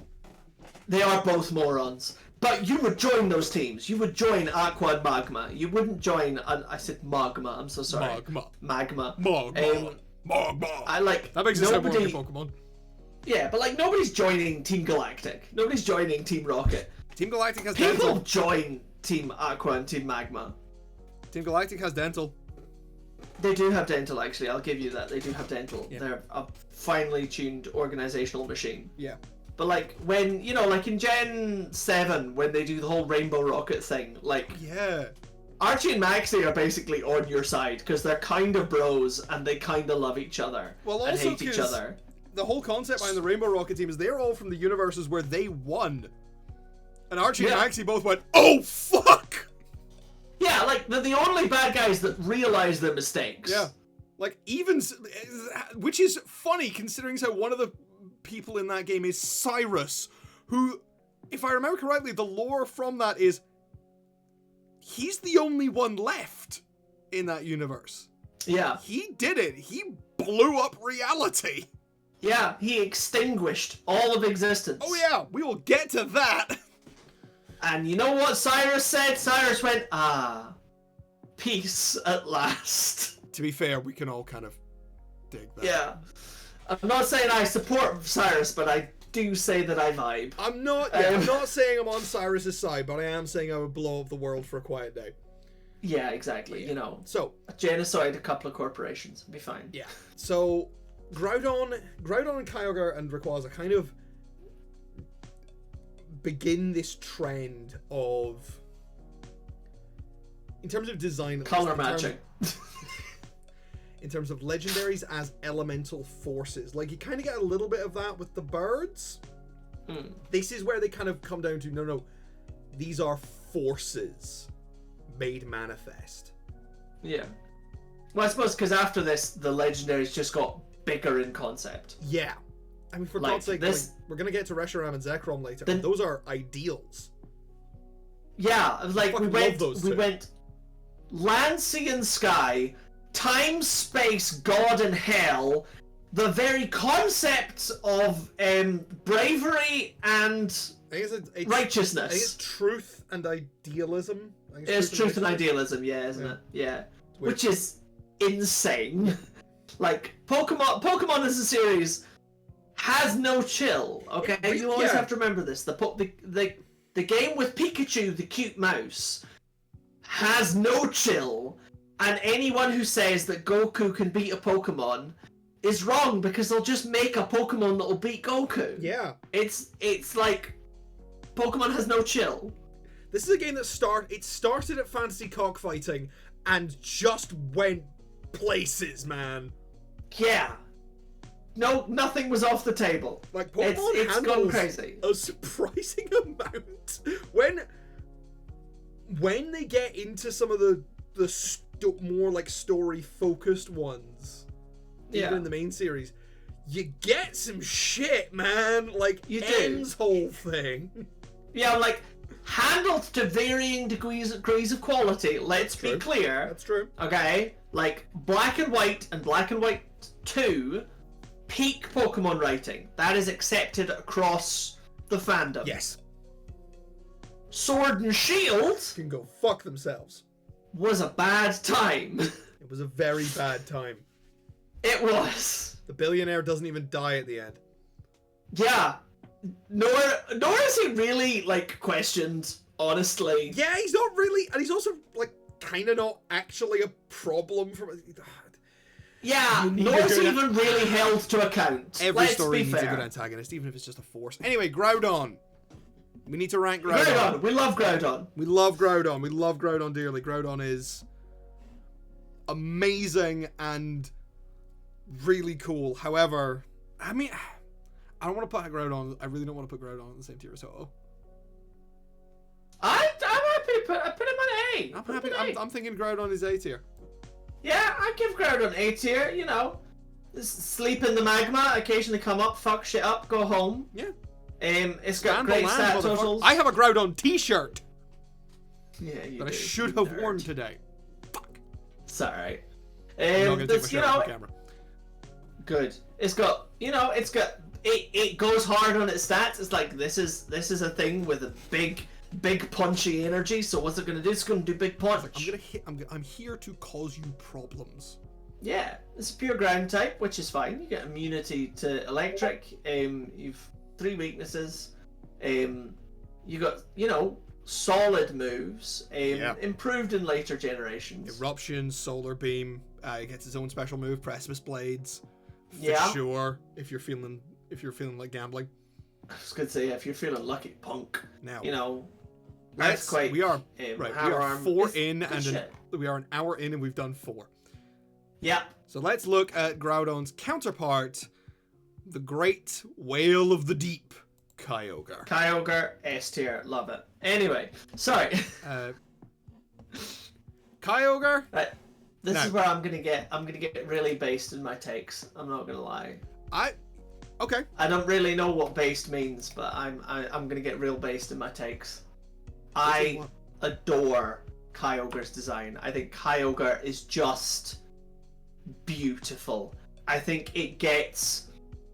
They are both morons. But you would join those teams. You would join Aqua and Magma. You wouldn't join... I said Magma. I'm so sorry. Magma. Magma. I like... That makes it sound more like a Pokemon. Yeah, but like nobody's joining Team Galactic. Nobody's joining Team Rocket. Team Galactic has People Dental. join Team Aqua and Team Magma. Team Galactic has Dental. They do have Dental, actually. I'll give you that. They do have Dental. Yeah. They're a finely tuned organizational machine. Yeah. But like when, like in Gen 7, when they do the whole Rainbow Rocket thing, like... Yeah. Archie and Maxie are basically on your side, because they're kind of bros, and they kind of love each other. Well, and also hate each other. The whole concept behind the Rainbow Rocket team is they're all from the universes where they won. And Archie and Maxie both went, oh, fuck! Yeah, like, they're the only bad guys that realize their mistakes. Yeah. Like, even... Which is funny, considering how one of the people in that game is Cyrus, who, if I remember correctly, the lore from that is... He's the only one left in that universe. Yeah. He did it. He blew up reality. Yeah, he extinguished all of existence. Oh yeah, we will get to that. And you know what Cyrus said? Cyrus went, peace at last. To be fair, we can all kind of dig that. Yeah. I'm not saying I support Cyrus, but I do say that I vibe. I'm not saying I'm on Cyrus's side, but I am saying I would blow up the world for a quiet day. Yeah, exactly. Yeah. So, genocide a couple of corporations, be fine. Yeah. So, Groudon and Kyogre and Rayquaza kind of begin this trend of, in terms of design, color matching. In terms of legendaries as elemental forces. Like, you kind of get a little bit of that with the birds. This is where they kind of come down to, no, these are forces made manifest. Yeah. Well, I suppose because after this, the legendaries just got bigger in concept. Yeah. I mean, for God's sake, we're going to get to Reshiram and Zekrom later. Those are ideals. Yeah, like we went land, sea, and sky, time, space, God, and hell, the very concept of bravery and I think it's righteousness. I think it's truth and idealism. It's truth and idealism, yeah, isn't it? Yeah. Which is insane. Like, Pokemon as a series has no chill, okay? You always have to remember this. The game with Pikachu, the cute mouse, has no chill, and anyone who says that Goku can beat a Pokemon is wrong, because they'll just make a Pokemon that'll beat Goku. Yeah. It's like, Pokemon has no chill. This is a game that started at fantasy cockfighting and just went places, man. Yeah. No, nothing was off the table. Like, Pokemon it's gone handles crazy. a surprising amount. When they get into some of the more like story-focused ones, even in the main series, you get some shit, man. Like, M's whole thing. Yeah, like, handled to varying degrees of quality, let's be clear. That's true. Okay? Like, Black and White and Black and White 2, peak Pokemon writing. That is accepted across the fandom. Yes. Sword and Shield Can go fuck themselves. was a bad time. It was a very bad time. It was. The billionaire doesn't even die at the end. Yeah. Nor is he really, like, questioned, honestly. Yeah, he's not really, and he's also, like, kind of not actually a problem from. Yeah, nor is he even really held to account. Every story needs a good antagonist, even if it's just a force. Anyway, Groudon. We need to rank Groudon. Groudon. We love Groudon. We love Groudon. We love Groudon dearly. Groudon is amazing and really cool. However, I mean, I don't want to put Groudon. I really don't want to put Groudon in the same tier as Ho-Oh. I'm happy to put him on A. I'm happy. I'm thinking Groudon is A tier. Yeah, I give Groudon A tier. You know, sleep in the magma, occasionally come up, fuck shit up, go home. Yeah. It's got great stat totals. I have a Groudon T-shirt. Yeah, you that do. I should have worn today. Fuck. It's alright. I'm not gonna take my shirt off the camera. Good. It's got, it goes hard on its stats. It's like, this is a thing with a big punchy energy. So what's it gonna do? It's gonna do big punch. Like, I'm here to cause you problems. Yeah, it's a pure ground type, which is fine. You get immunity to electric. You've 3 weaknesses. You got, solid moves. Improved in later generations. Eruption, Solar Beam. It gets its own special move, Precipice Blades. For sure. If you're feeling like gambling. I was gonna say, if you're feeling lucky, punk. Now, Earthquake. We are Hammer 4 in, and we are an hour in, and we've done 4. Yep. So let's look at Groudon's counterpart, the Great Whale of the Deep, Kyogre. Kyogre, S tier, love it. Anyway, sorry. Kyogre. This is where I'm gonna get really based in my takes. I'm not gonna lie. Okay. I don't really know what based means, but I'm gonna get real based in my takes. I adore Kyogre's design. I think Kyogre is just beautiful. I think it gets.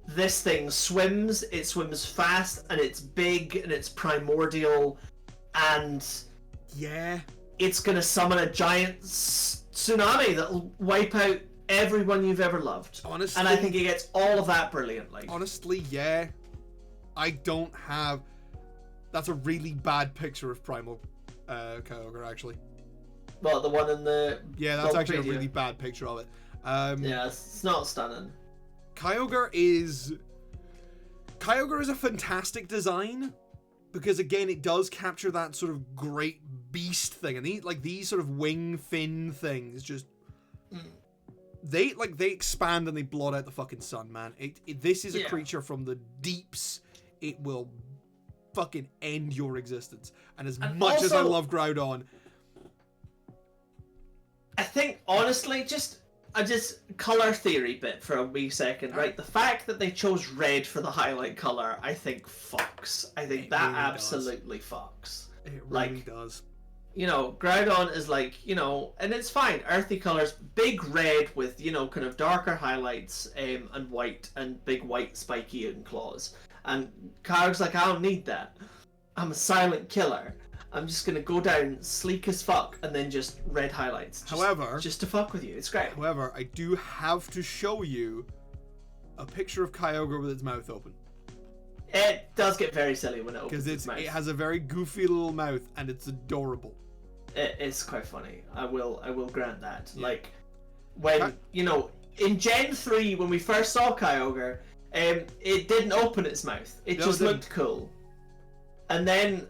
This thing swims, it swims fast, and it's big, and it's primordial, and it's gonna summon a giant tsunami that'll wipe out everyone you've ever loved. Honestly, and I think it gets all of that brilliantly. Honestly, yeah. I don't have. That's a really bad picture of Primal Kyogre, actually. Well, the one in the. Yeah, that's actually a really bad picture of it. Yeah, it's not stunning. Kyogre is a fantastic design because again it does capture that sort of great beast thing, and these sort of wing fin things just they expand and they blot out the fucking sun, man. This is a creature from the deeps. It will fucking end your existence. And as much as I love Groudon, I think honestly just color theory bit for a wee second, right? The fact that they chose red for the highlight color, I think fucks. I think that really absolutely fucks. It really does. Groudon is like, and it's fine. Earthy colors, big red with, kind of darker highlights, and white, and big white spiky and claws. And Kyogre's like, I don't need that. I'm a silent killer. I'm just gonna go down sleek as fuck and then just red highlights. Just to fuck with you. It's great. However, I do have to show you a picture of Kyogre with its mouth open. It does get very silly when it opens its mouth. It has a very goofy little mouth and it's adorable. It's quite funny. I will grant that. Yeah. Like when in Gen 3 when we first saw Kyogre, it didn't open its mouth. It just looked cool. And then,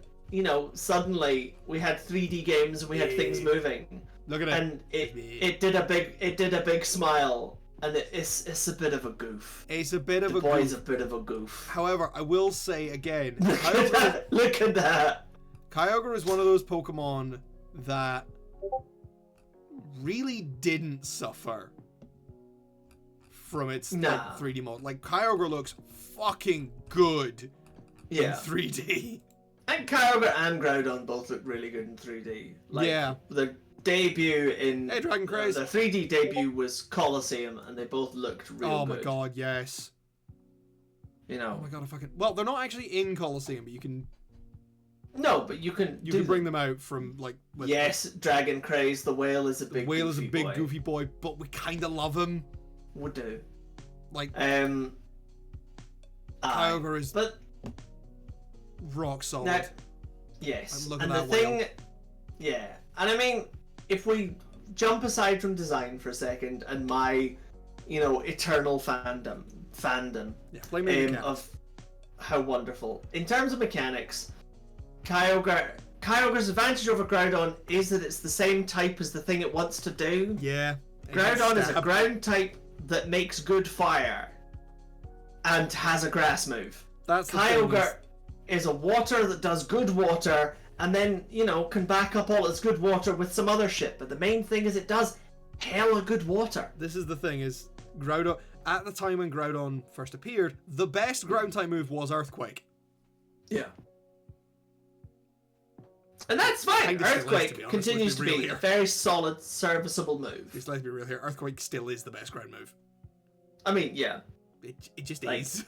suddenly we had 3D games and we had things moving. Look at it. And it did a big smile. And it's a bit of a goof. It's a bit of a goof. The boy's a bit of a goof. However, I will say again, look at that. Kyogre is one of those Pokemon that really didn't suffer from its 3D mode. Like, Kyogre looks fucking good in 3D. And Kyogre and Groudon both look really good in 3D. The debut in Dragon Craze. The 3D debut was Colosseum, and they both looked really good. Oh my god, yes. Oh my god, well, they're not actually in Colosseum, but you can. No, but you can. You can bring them out from Dragon Craze. The whale is a big. The whale is a big goofy boy, but we kind of love him. Would do. Like. Kyogre is. But. Rock solid. Now, yes. Look at that whale. Yeah, and I mean, if we jump aside from design for a second and my, eternal fandom of how wonderful. In terms of mechanics, Kyogre's advantage over Groudon is that it's the same type as the thing it wants to do. Yeah. Groudon is a ground type that makes good fire and has a grass move. That's the Kyogre is a water that does good water and then, can back up all its good water with some other shit. But the main thing is it does hella good water. This is the thing, is Groudon, at the time when Groudon first appeared, the best ground type move was Earthquake. Yeah. And that's fine. Earthquake continues to be a very solid, serviceable move. Let's be real here. Earthquake still is the best ground move. I mean, yeah. It just is.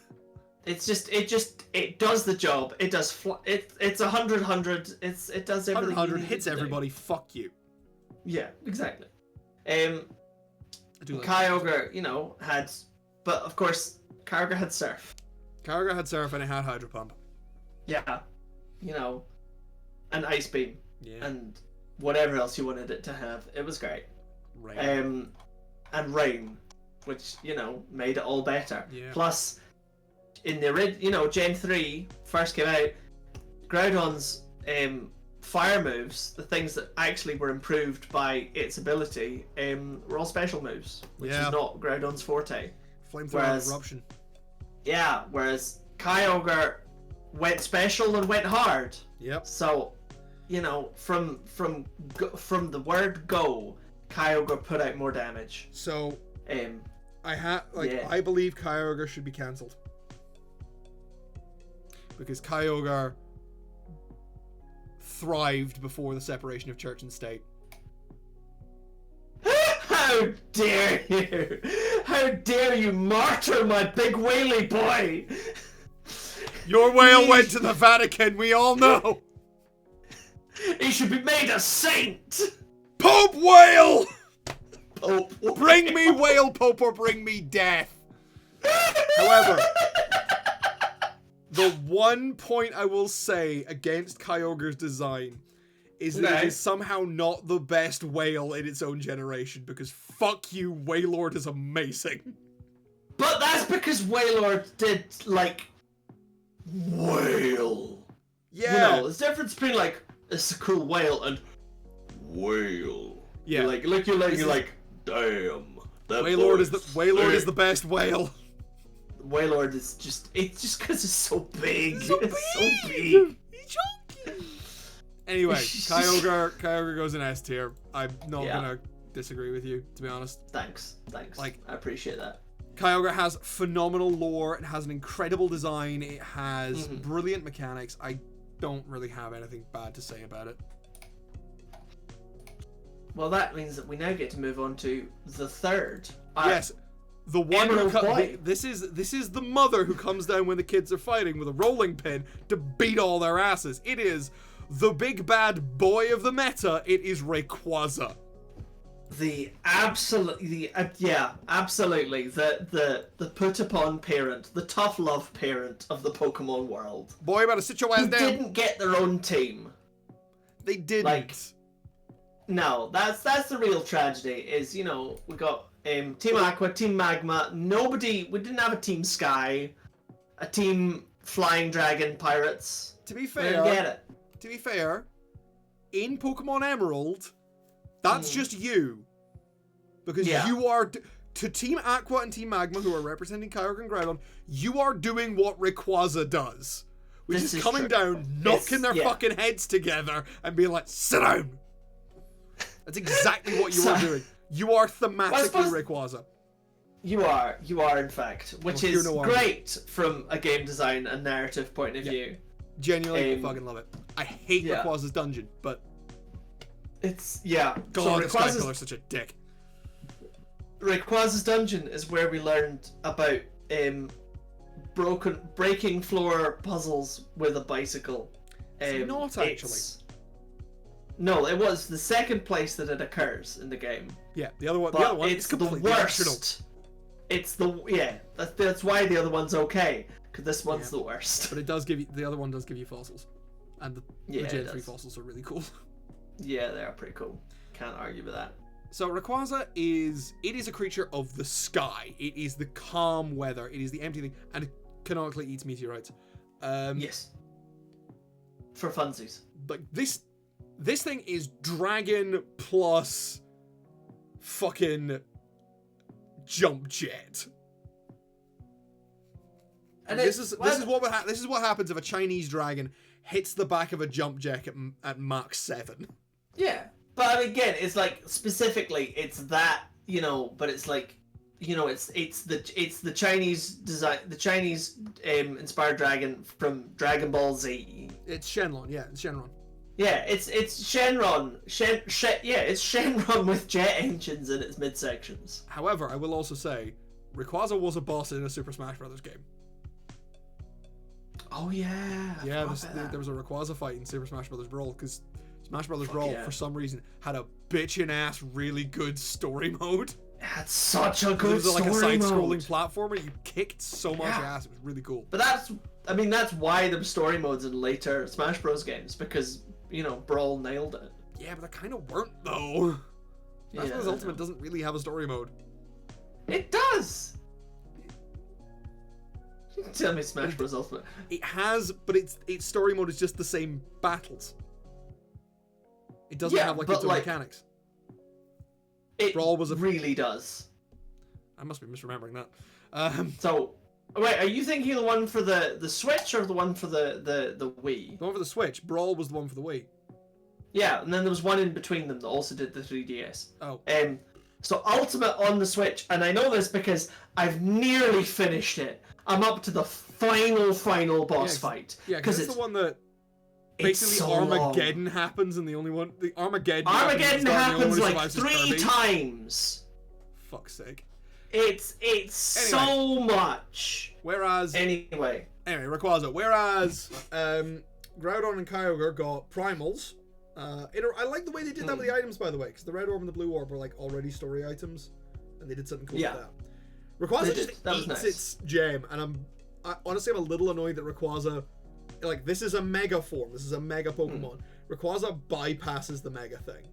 It does the job. It does. It's 100. It does everything. 100 hits everybody. Fuck you. Yeah, exactly. Kyogre, had, but of course, Kyogre had Surf. Kyogre had Surf and it had Hydro Pump. Yeah, and Ice Beam. Yeah. And whatever else you wanted it to have. It was great. Rain. And Rain, which made it all better. Yeah. Plus. In the Gen 3 first came out, Groudon's fire moves, the things that actually were improved by its ability, were all special moves, which is not Groudon's forte. Flamethrower Eruption. Yeah, whereas Kyogre went special and went hard. Yep. So, from the word go, Kyogre put out more damage. So, I believe Kyogre should be cancelled. Because Kyogre thrived before the separation of church and state. How dare you! How dare you martyr my big whaley boy! Your whale went to the Vatican, we all know! He should be made a saint! Pope Whale! Pope Whale. Bring me Whale Pope or bring me death! However... The one point I will say against Kyogre's design is that it is somehow not the best whale in its own generation, because fuck you, Wailord is amazing. But that's because Wailord did, whale. Yeah. There's a difference between, it's a cool whale and whale. Yeah. You're like, damn. Wailord is the best whale. Wailord is just because it's so big. It's so big. He's chunky. Anyway, Kyogre goes in S tier. I'm not gonna disagree with you, to be honest. Thanks. I appreciate that. Kyogre has phenomenal lore. It has an incredible design. It has brilliant mechanics. I don't really have anything bad to say about it. well, that means that we now get to move on to the third. Yes, the one who Emerald Boy. this is the mother who comes down when the kids are fighting with a rolling pin to beat all their asses. It is the big bad boy of the meta. It is Rayquaza. Absolutely, the put upon parent, the tough love parent of the Pokemon world. Boy, better sit your ass Who down. didn't get their own team. They didn't. Like, no, that's the real tragedy. Is, you know, we got Team Aqua, Team Magma. We didn't have a Team Sky, a Team Flying Dragon Pirates. To be We fair, didn't get it. to be fair, in Pokemon Emerald, that's just you. Because you are, to Team Aqua and Team Magma, who are representing Kyogre and Groudon, you are doing what Rayquaza does. Which This is is coming true. down, knocking their fucking heads together, and being like, sit down! That's exactly what you are doing. You are thematically Rayquaza. You are in fact, which Well, is no great from a game design and narrative point of view. Genuinely, fucking love it. I hate Rayquaza's dungeon, but It's God, this Rayquaza's, Caterpillar's such a dick. Rayquaza's dungeon is where we learned about breaking floor puzzles with a bicycle. Not actually. No, it was the second place that it occurs in the game. Yeah, the other one. But The other one is it's the completely optional. worst. It's that's why the other one's okay, because this one's the worst. But it does give you, the other one does give you fossils, and the Gen 3 fossils are really cool. Yeah, they are pretty cool. Can't argue with that. So Rayquaza is a creature of the sky. It is the calm weather. It is the empty thing, and it canonically eats meteorites. Yes. For funsies. Like this thing is dragon plus fucking jump jet. And this is what happens if a Chinese dragon hits the back of a jump jet at Mach 7. Yeah, but again, it's like specifically, it's that, you know, but it's like, you know, it's the Chinese design, the Chinese inspired dragon from Dragon Ball Z. It's Shenlong, yeah, it's Shenron. Yeah, it's Shenron. It's Shenron with jet engines in its midsections. However, I will also say, Rayquaza was a boss in a Super Smash Bros. Game. Oh yeah. Yeah, there was a Rayquaza fight in Super Smash Bros. Brawl, because Smash Bros. Brawl, for some reason, had a bitchin' ass really good story mode. That's such a good story mode. It was like a side-scrolling platformer. You kicked so much ass. It was really cool. But that's why there were story modes in later Smash Bros. Games, because, you know, Brawl nailed it. Yeah, but they kind of weren't, though. Smash Bros. Ultimate doesn't really have a story mode. It does! You can tell me Smash Bros. Ultimate. It has, but its story mode is just the same battles. It doesn't have its own mechanics. It Brawl was really does. I must be misremembering that. So, wait, are you thinking of the one for the Switch or the one for the Wii? The one for the Switch. Brawl was the one for the Wii. Yeah, and then there was one in between them that also did the 3DS. Oh. So Ultimate on the Switch, and I know this because I've nearly finished it. I'm up to the final boss fight. Yeah, because it's the one that basically so Armageddon happens, and the only one Armageddon happens like 3 times. Fuck's sake. It's so much. Whereas anyway, Rayquaza. Whereas Groudon and Kyogre got primals. I like the way they did that with the items, by the way, because the red orb and the blue orb were like already story items, and they did something cool with that. Rayquaza just eats its gem, and honestly I'm a little annoyed that Rayquaza, like, this is a mega form, this is a mega Pokemon. Rayquaza bypasses the mega thing.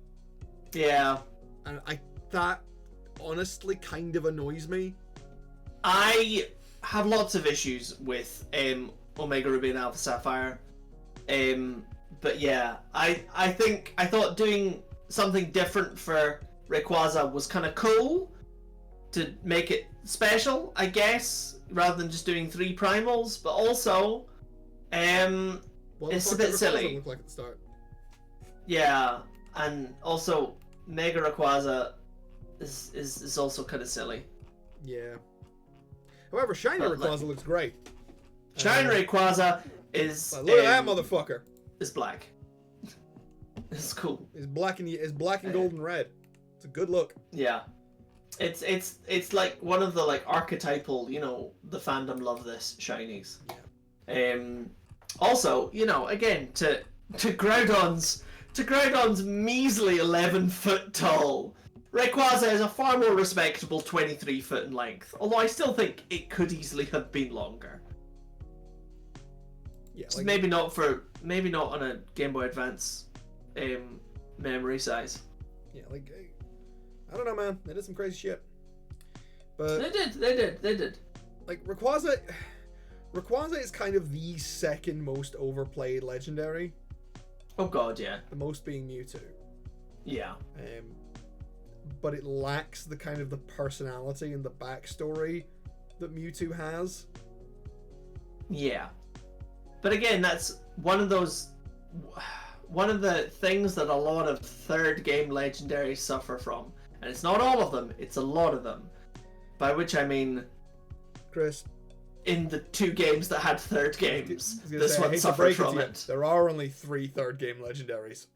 Yeah. And that honestly kind of annoys me. I have lots of issues with Omega Ruby and Alpha Sapphire. But yeah, I thought doing something different for Rayquaza was kind of cool to make it special, I guess, rather than just doing 3 primals. But also, it's a bit silly. Look like at the start. Yeah, and also Mega Rayquaza is also kind of silly. Yeah. However, Shiny Rayquaza looks great. Shiny Rayquaza is look at that motherfucker. Is black. It's cool. It's black and gold and red. It's a good look. Yeah. It's like one of the like archetypal, you know, the fandom love this shinies. Yeah. Also, you know, again to Groudon's measly 11-foot tall, Rayquaza is a far more respectable 23 foot in length. Although I still think it could easily have been longer. Yeah, like, maybe not on a Game Boy Advance memory size. Yeah, like I don't know, man. They did some crazy shit. But they did. Like Rayquaza is kind of the second most overplayed legendary. Oh god, yeah. The most being Mewtwo. Yeah. But it lacks the kind of the personality and the backstory that Mewtwo has. Yeah. But again, that's one of the things that a lot of third game legendaries suffer from. And it's not all of them, it's a lot of them. By which I mean, Chris, in the 2 games that had third games, this one suffered from it. There are only 3 third game legendaries.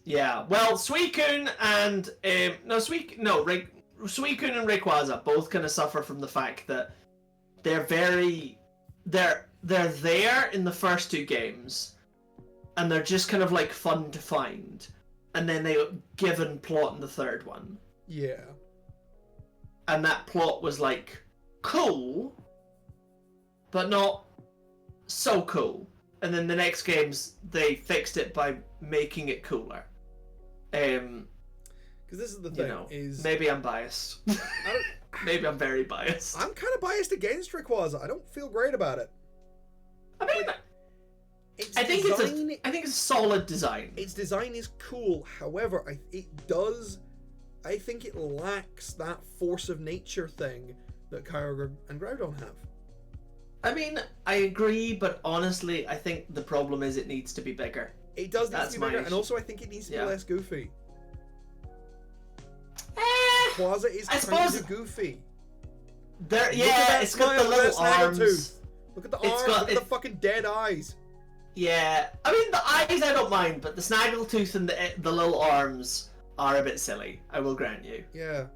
Yeah, well, Suicune and Suicune and Rayquaza both kind of suffer from the fact that they're there in the first 2 games, and they're just kind of like fun to find, and then they given plot in the third one. Yeah. And that plot was like cool, but not so cool. And then the next games they fixed it by making it cooler. Because this is the thing, is maybe I'm biased. Maybe I'm very biased. I'm kind of biased against Rayquaza. I don't feel great about it. I mean, I think it's a solid design. Its design is cool. However, I think it lacks that force of nature thing that Kyogre and Groudon have. I mean, I agree, but honestly, I think the problem is it needs to be bigger. It does need to be bigger, and also I think it needs to be less goofy. Rayquaza is kind of goofy. It's got the little arms. Look at the arms, look at the fucking dead eyes. Yeah, I mean, the eyes I don't mind, but the snaggletooth and the little arms are a bit silly, I will grant you. Yeah.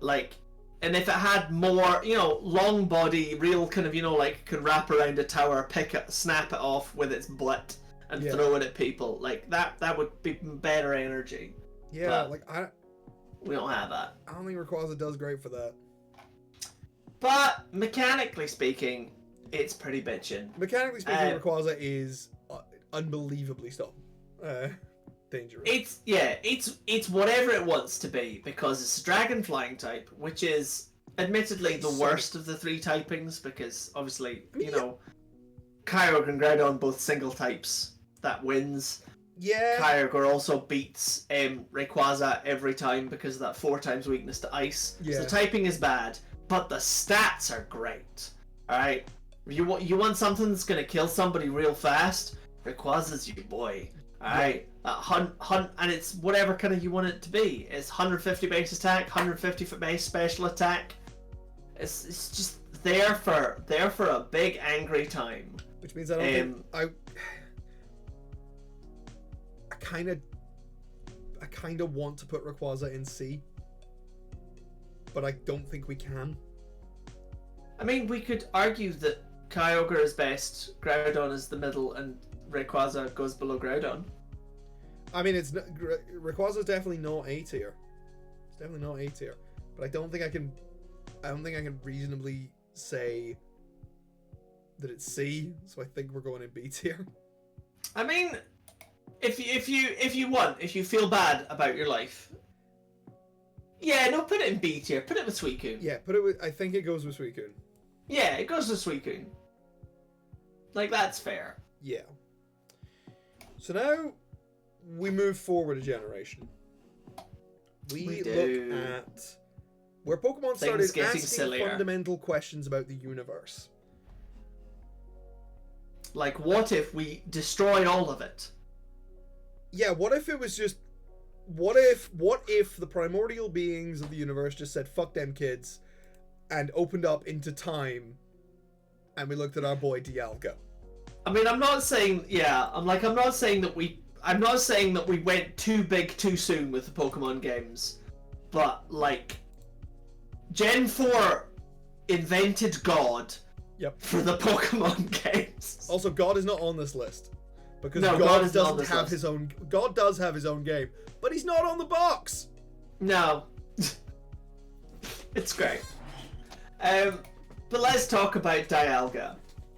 Like, and if it had more, long body, real kind of, like, could wrap around a tower, snap it off with its blit, and throw it at people, like, that would be better energy. Yeah, but we don't have that. I don't think Rayquaza does great for that. But, mechanically speaking, it's pretty bitchin'. Mechanically speaking, Rayquaza is unbelievably dangerous. It's whatever it wants to be, because it's a dragon flying type, which is admittedly the worst of the 3 typings, because obviously, Kyogre and Groudon both single types, that wins. Yeah. Kyogre also beats Rayquaza every time because of that 4 times weakness to ice. Yeah. So the typing is bad, but the stats are great. Alright? You want something that's gonna kill somebody real fast? Rayquaza's your boy. Alright? Hunt, and it's whatever kind of you want it to be. It's 150 base attack, 150 base special attack. It's just there for a big angry time. Which means I don't think I kind of want to put Rayquaza in C, but I don't think we can. I mean, we could argue that Kyogre is best, Groudon is the middle, and Rayquaza goes below Groudon. I mean, Rayquaza is definitely not A tier. It's definitely not A tier, but I don't think I can reasonably say that it's C. So I think we're going in B tier. I mean, if you feel bad about your life, put it in B tier. Put it with Suicune. Yeah, put it with. I think it goes with Suicune. Yeah, it goes with Suicune. Like, that's fair. Yeah. So now we move forward a generation. We look at where Pokemon started asking fundamental questions about the universe. Like, what if we destroyed all of it? Yeah, what if it was just... What if the primordial beings of the universe just said, fuck them kids, and opened up into time, and we looked at our boy Dialga? I mean, I'm not saying that we I'm not saying that we went too big too soon with the Pokemon games, but like Gen 4 invented God for the Pokemon games. Also, God is not on this list because No, God is not on doesn't this have list. his own. God does have his own game, but he's not on the box. No. It's great. But let's talk about Dialga.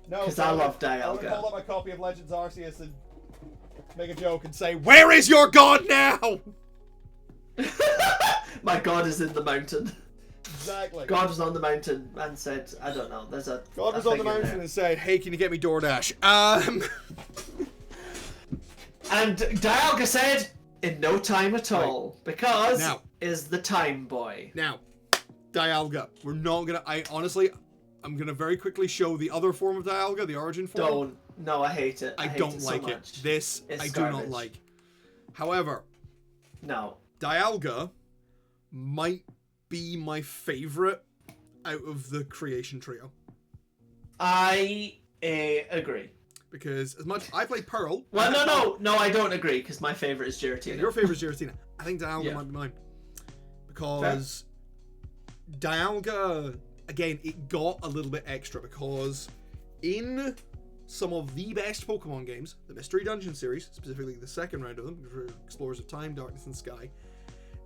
No, Because I love I'm gonna Dialga. hold up my copy of Legends Arceus and make a joke and say, "Where is your God now?" My God is in the mountain. Exactly. God was on the mountain and said, I don't know, there's a God was a on the thing in mountain there. and said, "Hey, can you get me DoorDash?" And Dialga said, in no time at all, because Now. is the time boy. Now, Dialga. We're not gonna. I'm gonna very quickly show the other form of Dialga, the origin form. Don't. No, I hate it. I hate don't it so like it. much. This It's I do not garbage. like. However, No. Dialga might be my favorite out of the creation trio. I agree. Because as much I play Pearl. Well, no, I don't agree, because my favourite is Giratina. Your favorite is Giratina. I think Dialga Yeah. might be mine. Because Dialga, again, it got a little bit extra because in some of the best Pokemon games, the Mystery Dungeon series, specifically the second round of them, for Explorers of Time, Darkness and Sky,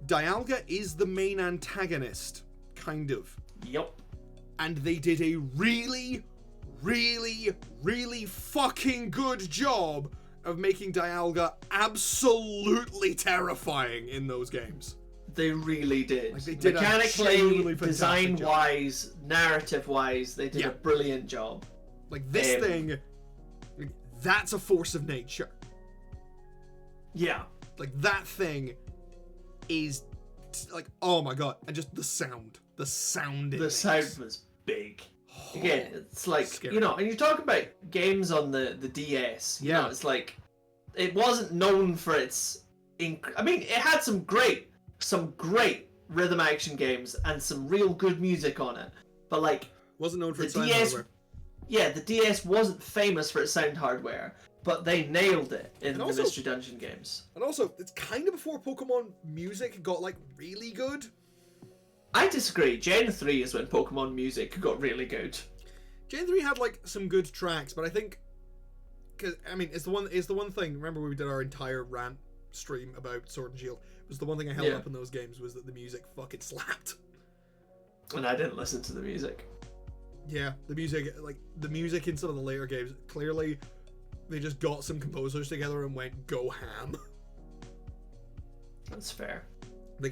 Dialga is the main antagonist, kind of. Yep. And they did a really, really, really fucking good job of making Dialga absolutely terrifying in those games. They really did. Like, they did a Mechanically, genuinely fantastic design-wise, narrative-wise, they did Yeah. a brilliant job. Like, this thing, like, that's a force of nature. Yeah. Like, that thing is, like, oh my god. And just the sound. The sound it The makes. sound was big. Again, it's like, Scary. you know, and you talk about games on the DS, you Yeah. know, it's like, it wasn't known for its, I mean, it had some great rhythm action games and some real good music on it, but like, Wasn't known for the its sound DS, hardware. yeah, the DS wasn't famous for its sound hardware, but they nailed it in And the also- Mystery Dungeon games. And also, it's kind of before Pokemon music got, like, really good. I disagree. Gen 3 is when Pokemon music got really good. Gen 3 had, like, some good tracks, but I think... Cause, I mean, it's the one thing... Remember when we did our entire rant stream about Sword and Shield? It was the one thing I held Yeah. up in those games was that the music fucking slapped. And I didn't listen to the music. Yeah, the music in some of the later games, clearly they just got some composers together and went, go ham. That's fair. They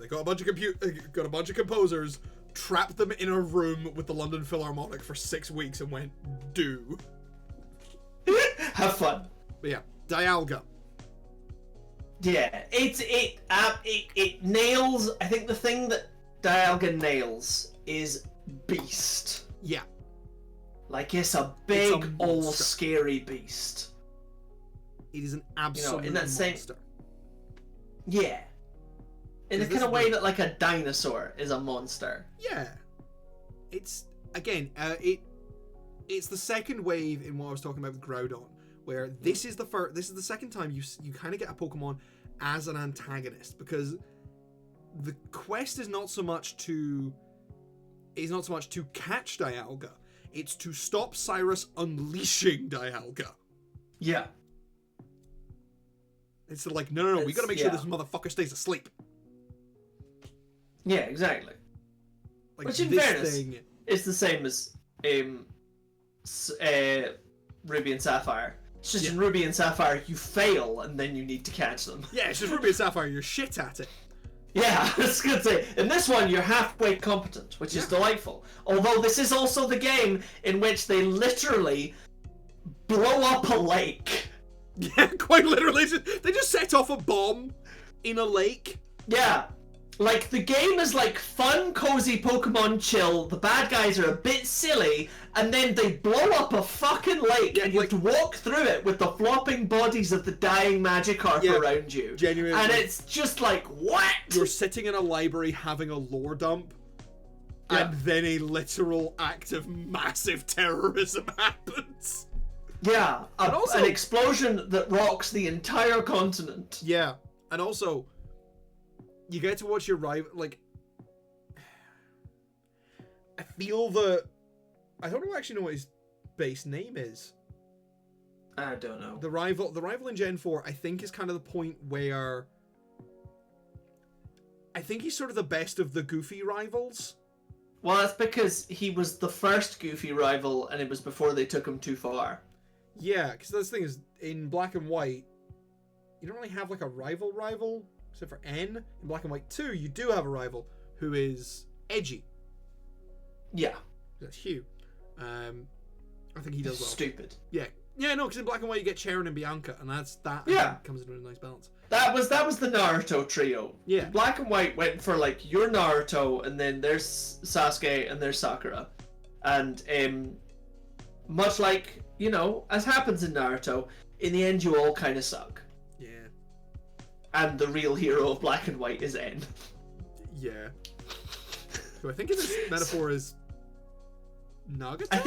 got a bunch of composers, trapped them in a room with the London Philharmonic for 6 weeks and went, do. Have fun. But yeah, Dialga. Yeah, it nails. I think the thing that Dialga nails is beast. Yeah. Like, it's a big It's a old monster. scary beast. It is an absolute in that same- monster. Yeah. In the Is kind this of way the- that like a dinosaur is a monster. Yeah. It's, again, it's the second wave in what I was talking about with Groudon, where this is the second time you kind of get a Pokemon as an antagonist, because the quest is not so much to catch Dialga, it's to stop Cyrus unleashing Dialga. Yeah. It's like, no, we gotta make sure yeah. this motherfucker stays asleep. Yeah, exactly. Like, Which in this fairness, thing, it's the same as Ruby and Sapphire. It's just in Ruby and Sapphire you fail and then you need to catch them. yeah, it's just Ruby and Sapphire, you're shit at it. Yeah, I was gonna say, in this one you're halfway competent, which is delightful. Although this is also the game in which they literally blow up a lake. Yeah, quite literally. They just set off a bomb in a lake. Yeah. Like, the game is like fun, cozy Pokemon chill, the bad guys are a bit silly, and then they blow up a fucking lake and you have to walk through it with the flopping bodies of the dying Magikarp around you. Genuinely. And it's just like, what? You're sitting in a library having a lore dump, and then a literal act of massive terrorism happens. Yeah, And also- an explosion that rocks the entire continent. Yeah, and also, you get to watch your rival. Like, I feel I don't actually know what his base name is. I don't know. The rival in Gen 4, I think, is kind of the point where I think he's sort of the best of the goofy rivals. Well, that's because he was the first goofy rival, and it was before they took him too far. Yeah, because the thing is, in Black and White, you don't really have like a rival, except for N. In Black and White 2, you do have a rival who is edgy. Yeah. That's Hugh. I think he does well. Stupid. Yeah. Yeah, no, because in Black and White you get Sharon and Bianca, and that Yeah. I think, comes into a nice balance. That was the Naruto trio. Yeah. Black and White went for like you're Naruto, and then there's Sasuke and there's Sakura, and much like as happens in Naruto, in the end you all kind of suck. Yeah. And the real hero of Black and White is N. Yeah. So I think in this metaphor is Nagato? I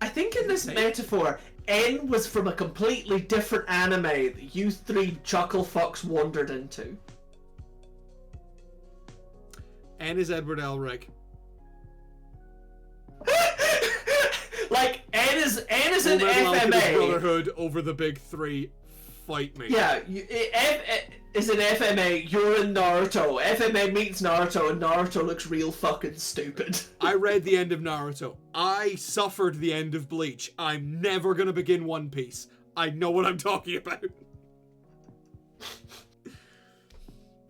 think in this metaphor, N was from a completely different anime that you three chuckle fucks wandered into. N is Edward Elric. Like N is an Fullmetal Alchemist FMA. Brotherhood over the big three. Fight me. Yeah, is an FMA. You're in Naruto. FMA meets Naruto, and Naruto looks real fucking stupid. I read the end of Naruto. I suffered the end of Bleach. I'm never gonna begin One Piece. I know what I'm talking about.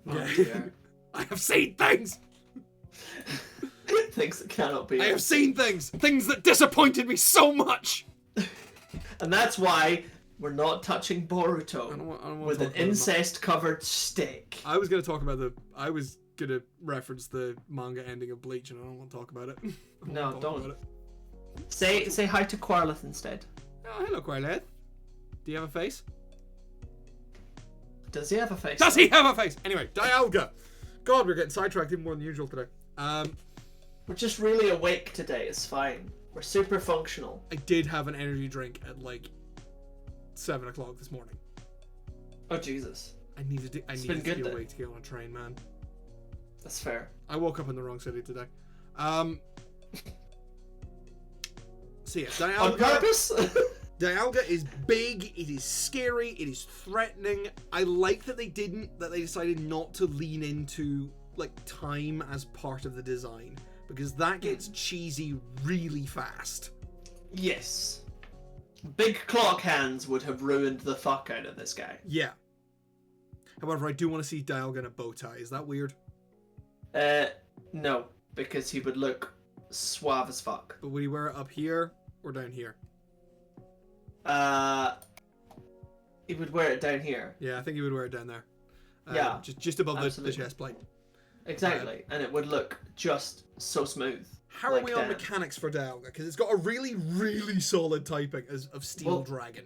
Yeah. I have seen things! Things that cannot be. I have seen things! Things that disappointed me so much! And that's why we're not touching Boruto I don't want with to an talk about incest-covered stick. I was gonna talk about I was gonna reference the manga ending of Bleach, and I don't want to talk about it. No, don't. Say hi to Quarleth instead. Oh, hello, Quarlet. Do you have a face? Does he have a face? Does he have a face? Anyway, Dialga. God, we're getting sidetracked even more than usual today. We're just really awake today. It's fine. We're super functional. I did have an energy drink at like 7 o'clock this morning. Oh Jesus. I needed to be awake to get on a train, man. That's fair. I woke up in the wrong city today. So yeah, Dialga. On purpose? Dialga is big, it is scary, it is threatening. I like that they decided not to lean into like time as part of the design, because that gets cheesy really fast. Yes. Big clock hands would have ruined the fuck out of this guy. Yeah. However, I do want to see Dialga in a bow tie. Is that weird? No, because he would look suave as fuck. But would he wear it up here or down here? He would wear it down here. Yeah, I think he would wear it down there. Yeah, just above the absolutely. chest plate. Exactly, and it would look just so smooth. How are we on mechanics for Dialga? Because it's got a really, really solid typing of Steel Dragon.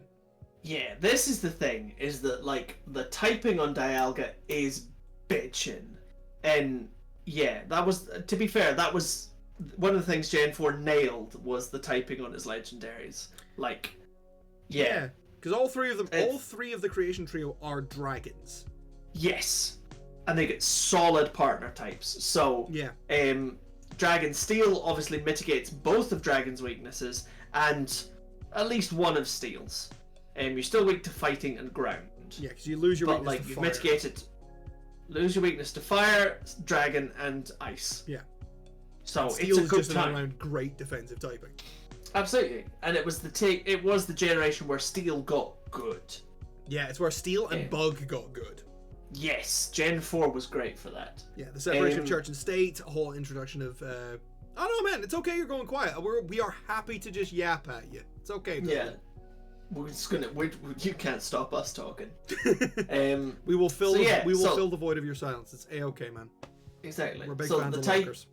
Yeah, this is the thing, is that like the typing on Dialga is bitchin'. And yeah, that was, to be fair, that was one of the things Gen 4 nailed, was the typing on his legendaries. Like, yeah. Because all three of the creation trio are dragons. Yes. And they get solid partner types. So, yeah. Dragon Steel obviously mitigates both of Dragon's weaknesses and at least one of Steel's. You're still weak to fighting and ground. Yeah, because you lose your weakness to fire. But you've mitigated, lose your weakness to fire, dragon, and ice. Yeah. So Steel it's a good just time. an all-round great defensive typing. Absolutely, and it was the generation where Steel got good. Yeah, it's where Steel and Bug got good. Yes, Gen 4 was great for that. Yeah, the separation of church and state, a whole introduction of. Oh no, man, it's okay. You're going quiet. We are happy to just yap at you. It's okay. Yeah, we're just gonna. You can't stop us talking. We will fill. Fill the void of your silence. It's a-okay, man. Exactly. We're big fans of lockers.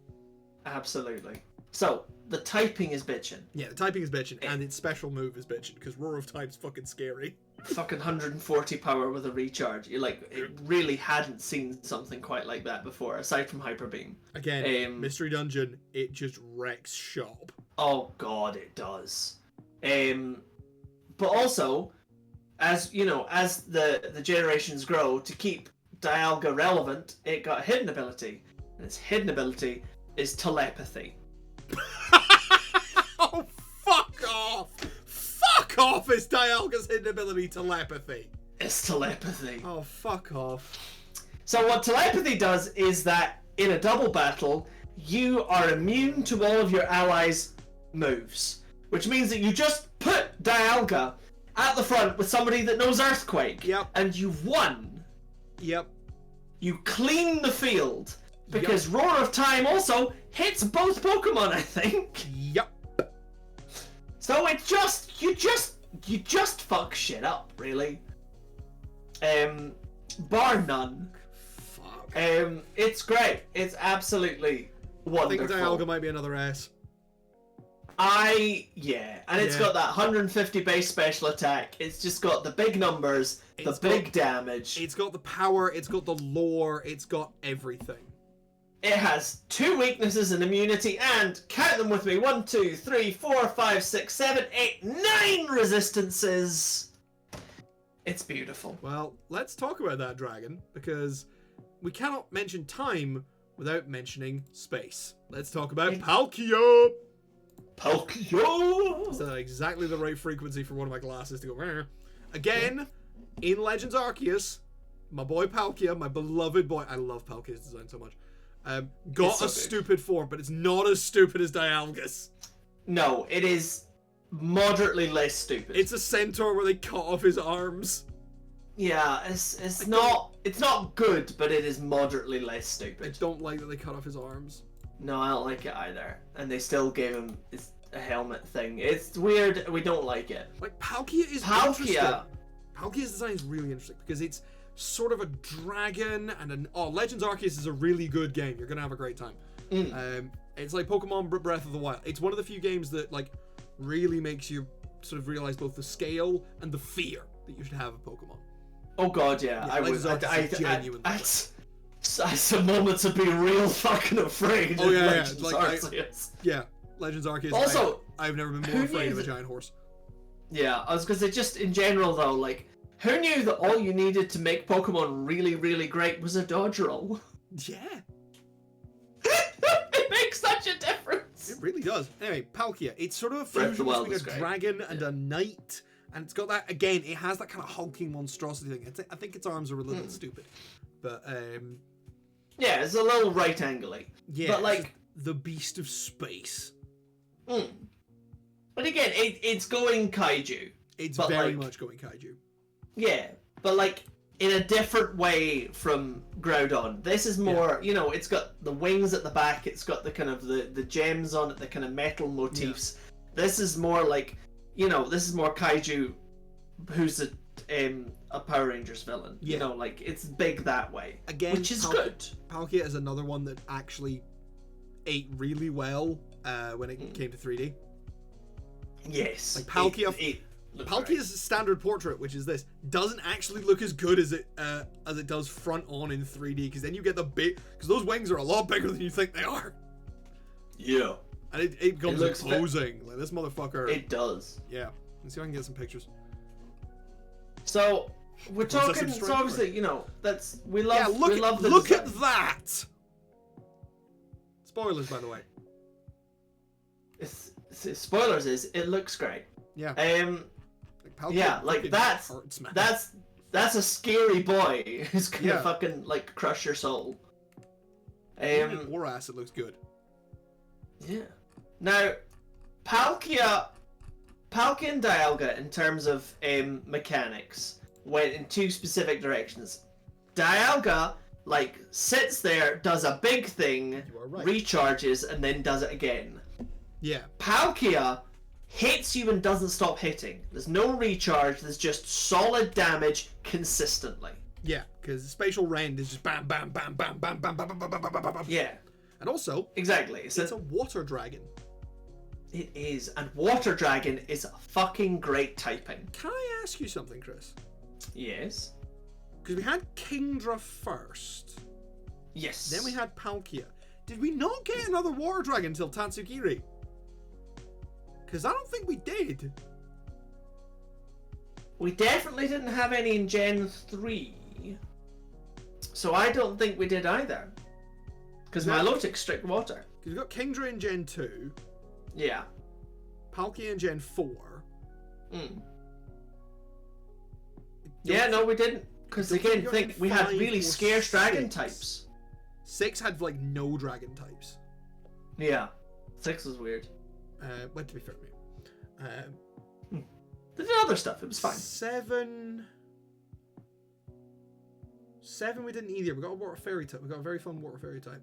Absolutely. So the typing is bitchin'. Yeah, the typing is bitchin', and its special move is bitchin', because Roar of Time's fucking scary. Fucking 140 power with a recharge. You like, it really hadn't seen something quite like that before, aside from Hyper Beam. Again, Mystery Dungeon, it just wrecks shop. Oh god, it does. but also, as you know, as the generations grow, to keep Dialga relevant, it got a hidden ability, and its hidden ability is telepathy. Oh, fuck off! Fuck off! Is Dialga's hidden ability telepathy? It's telepathy. Oh, fuck off. So what telepathy does is that in a double battle, you are immune to all of your allies' moves, which means that you just put Dialga at the front with somebody that knows Earthquake, Yep. and you've won. Yep. You clean the field, because Roar of Time also hits both Pokemon, I think. Yep. So it just you just fuck shit up, really. Bar none. Fuck. It's great. It's absolutely I think wonderful. Dialga might be another S. And it's Yeah. got that 150 base special attack. It's just got the big numbers, It's the big got- damage. It's got the power, it's got the lore, it's got everything. It has 2 weaknesses and immunity, and count them with me: 1, 2, 3, 4, 5, 6, 7, 8, 9 resistances. It's beautiful. Well, let's talk about that dragon, because we cannot mention time without mentioning space. Let's talk about Palkia! Palkia! Is that exactly the right frequency for one of my glasses to go? "Rrr." Again, in Legends Arceus, my boy Palkia, my beloved boy, I love Palkia's design so much, got It's so a big. stupid form, but it's not as stupid as Dialga's. No, it is moderately less stupid. It's a centaur where they cut off his arms. Yeah, it's not good, but it is moderately less I stupid. don't like that they cut off his arms. No, I don't like it either. And they still gave him a helmet thing. It's weird. We don't like it. Like, Palkia is interesting. Palkia's design is really interesting because it's sort of a dragon and an... Oh, Legends Arceus is a really good game. You're going to have a great time. It's like Pokemon Breath of the Wild. It's one of the few games that, like, really makes you sort of realize both the scale and the fear that you should have of Pokemon. Oh god, yeah. Yeah, I was. Legends Arceus is genuinely I some moments to be real fucking afraid. Oh, of yeah, Legends like, Arceus. Yeah, Legends Arceus. Also, I've never been who more afraid knew of a that- giant horse. Yeah, I was gonna say, just in general though, like, who knew that all you needed to make Pokemon really, really great was a dodge roll? Yeah, It makes such a difference. it really does. Anyway, Palkia. It's sort of a Breath of the fusion Wild between is a great. dragon and a knight. And it's got that, again, it has that kind of hulking monstrosity thing. I think its arms are a little stupid. But, Yeah, it's a little right angle-y. yeah. But it's like, just the beast of space. but again, it's going kaiju. It's But, very like- much going kaiju. Yeah, but like in a different way from Groudon. This is more, you know, it's got the wings at the back, it's got the kind of the gems on it, the kind of metal motifs. This is more like, you know, this is more kaiju who's a Power Rangers villain. Yeah. You know, like it's big that way. Again, Which is good. Palkia is another one that actually ate really well when it came to 3D. Yes. Like, Palkia- It looks great. Palkia's standard portrait, which is this, doesn't actually look as good as it does front on in 3D, because then you get the big, because those wings are a lot bigger than you think they are, Yeah. and it becomes looks imposing. Like, this motherfucker. It does. Yeah. Let's see if I can get some pictures. So we're Princess talking. and So Strike, obviously, you know, we love. Yeah, we love the look design. at that. Spoilers, by the way. Spoilers is it looks great. Yeah. Like, Palkia Yeah, like fucking that's hurts, man. that's a scary boy who's gonna Yeah. fucking like crush your soul. Even in War Ass, it looks good. Yeah. Now, Palkia and Dialga, in terms of mechanics, went in 2 specific directions. Dialga, like, sits there, does a big thing, You are right. recharges, and then does it again. Yeah. Palkia hits you and doesn't stop hitting. There's no recharge, there's just solid damage consistently. Yeah, because Spatial Rend is just bam, bam, bam, bam, bam, bam, bam, bam, bam, bam, bam, bam, bam. Yeah, And also, exactly. So it's a water dragon. it is. And Water Dragon is fucking great typing. Can I ask you something, Chris? Yes. Because we had Kingdra first, Yes. then we had Palkia. Did we not get another water dragon until Tatsugiri? Because I don't think we did. We definitely didn't have any in Gen 3. So I don't think we did either. Because Milotic strict water. Because we've got Kingdra in Gen 2. Yeah. Palkia in Gen 4. Yeah, no, we didn't. Because again, think we had really scarce dragon 6. types. 6 had like no dragon types. Yeah. 6 was weird. But to be fair, They did other stuff, it was fine. 7 we didn't either. We got a water fairy type. We got a very fun water fairy type.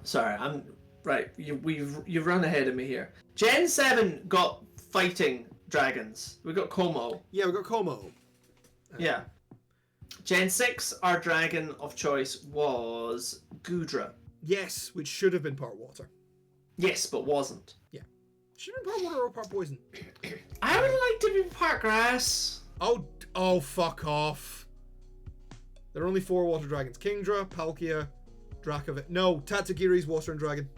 Sorry, I'm right. You've run ahead of me here. Gen 7 got fighting dragons. We got Como. Yeah, we got Como. Yeah. Gen 6, our dragon of choice was Gudra. Yes, which should have been part water. Yes, but wasn't. Yeah. Should have been part water or part poison. I would like to be part grass. Oh, fuck off. There are only 4 water dragons. Kingdra, Palkia, Dracovish. No, Tatsugiri's water and dragon.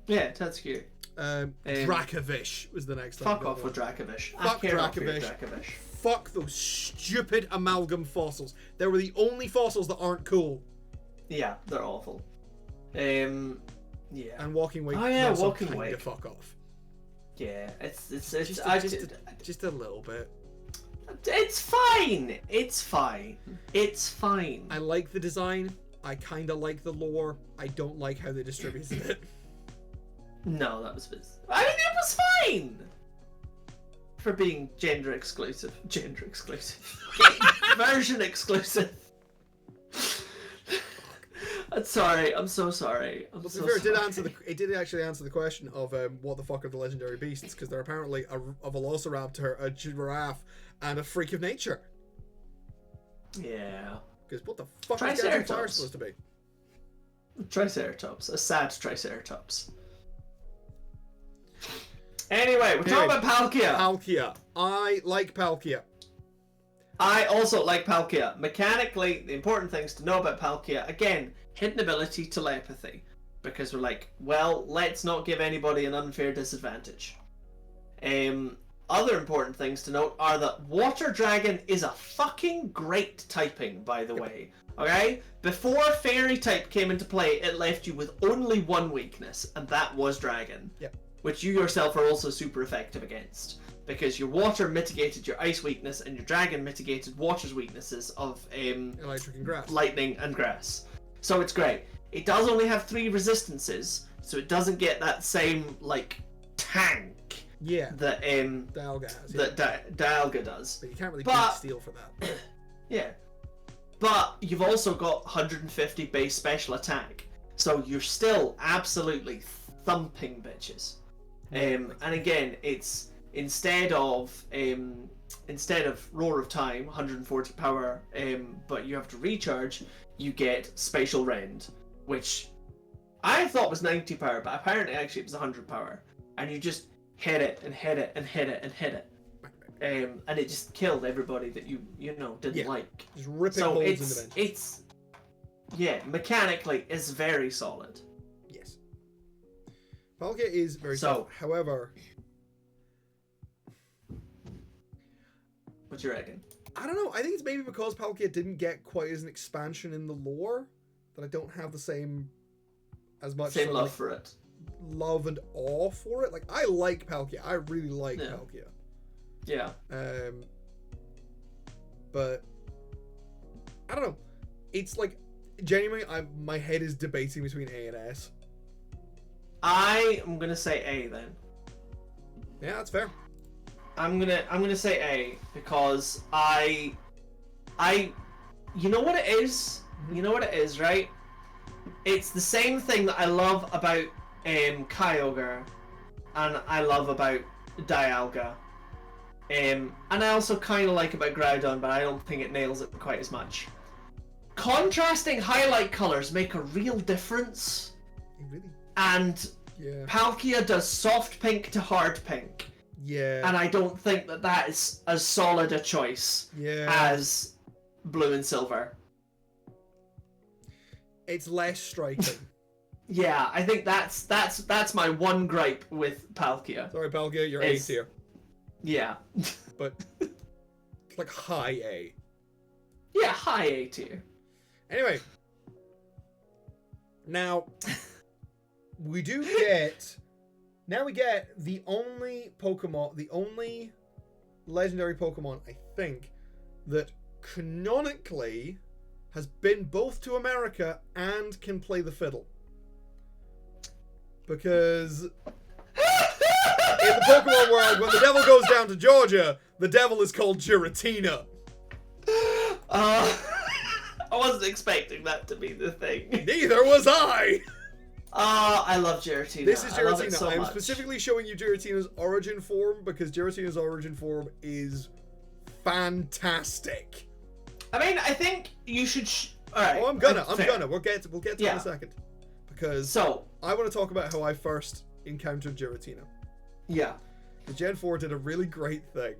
Yeah, Tatsugiri. Dracovish was the next Fuck one. off with Dracovish. Fuck Dracovish. Fuck those stupid amalgam fossils. They were the only fossils that aren't cool. Yeah, they're awful. Yeah. And Walking Way. Oh yeah, Walking Way. To fuck off. Yeah, it's just a little bit. It's fine. It's fine. It's fine. I like the design. I kind of like the lore. I don't like how they distributed it. No, that was I mean, it was fine for being gender exclusive. Version exclusive. I'm sorry. I'm so sorry. I'm so fair, sorry. it did actually answer the question of what the fuck are the legendary beasts, because they're apparently a velociraptor, a giraffe, and a freak of nature. Yeah. Because what the fuck is Galaxy supposed to be? Triceratops. A sad Triceratops. Anyway, we're talking about Palkia. Palkia. I like Palkia. I also like Palkia. Mechanically, the important things to know about Palkia, again, hidden ability telepathy. Because we're like, well, let's not give anybody an unfair disadvantage. Other important things to note are that Water Dragon is a fucking great typing, by the way. Okay? Before Fairy type came into play, it left you with only one weakness, and that was Dragon. Yep. Which you yourself are also super effective against. Because your Water mitigated your Ice weakness, and your Dragon mitigated Water's weaknesses of Electric and Grass. Lightning and Grass. So it's great. It does only have 3 resistances, so it doesn't get that same, like, tank. Yeah. That Dialga has. Yeah. That Dialga does. But you can't really beat Steel for that. Yeah. But you've also got 150 base special attack, so you're still absolutely thumping bitches. And again, it's instead of Roar of Time, 140 power, but you have to recharge, you get Spatial Rend, which I thought was 90 power, but apparently actually it was 100 power. And you just hit it and hit it and hit it and hit it. And it just killed everybody that you didn't like. Just ripping holes in the bench. Mechanically is very solid. Yes. Palkia is very solid. However, what do you reckon? I don't know. I think it's maybe because Palkia didn't get quite as an expansion in the lore that I don't have the same love for it. Love and awe for it. Like, I like Palkia. I really like Palkia. Yeah. But I don't know. It's like genuinely, my head is debating between A and S. I am gonna say A then. Yeah, that's fair. I'm gonna say A because I you know what it is? You know what it is, right? It's the same thing that I love about Kyogre and I love about Dialga. And I also kind of like about Groudon, but I don't think it nails it quite as much. Contrasting highlight colors make a real difference. Really? And Palkia does soft pink to hard pink. Yeah. And I don't think that is as solid a choice as blue and silver. It's less striking. Yeah, I think that's my one gripe with Palkia. Sorry, Palkia, you're A tier. Yeah. but like high A. Yeah, high A tier. Anyway, now we get the only legendary Pokemon, I think, that canonically has been both to America and can play the fiddle. Because in the Pokemon world, when the devil goes down to Georgia, the devil is called Giratina. I wasn't expecting that to be the thing. Neither was I! I love Giratina. This is I love Giratina. it so I'm much. specifically showing you Giratina's origin form because Giratina's origin form is fantastic. I mean, I think you should. Alright. Oh, I'm gonna. We'll get to it in a second. Because I want to talk about how I first encountered Giratina. Yeah. The Gen 4 did a really great thing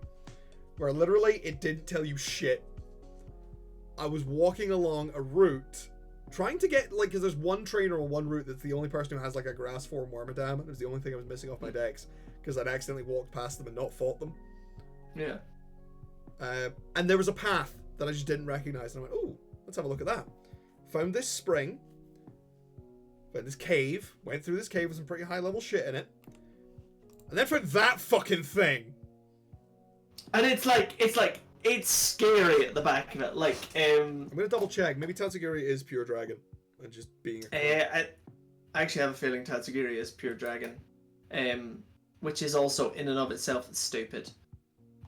where literally it didn't tell you shit. I was walking along a route trying to get, like, because there's one trainer on one route that's the only person who has, like, a grass form Wormadam, and it was the only thing I was missing off my decks because I'd accidentally walked past them and not fought them. Yeah. And there was a path that I just didn't recognize, and I went, ooh, let's have a look at that. Found this spring, found this cave, went through this cave with some pretty high level shit in it, and then found that fucking thing. And it's scary at the back of it. Like, I'm gonna double check. Maybe Tatsugiri is pure dragon, and just being. I actually have a feeling Tatsugiri is pure dragon, which is also in and of itself stupid.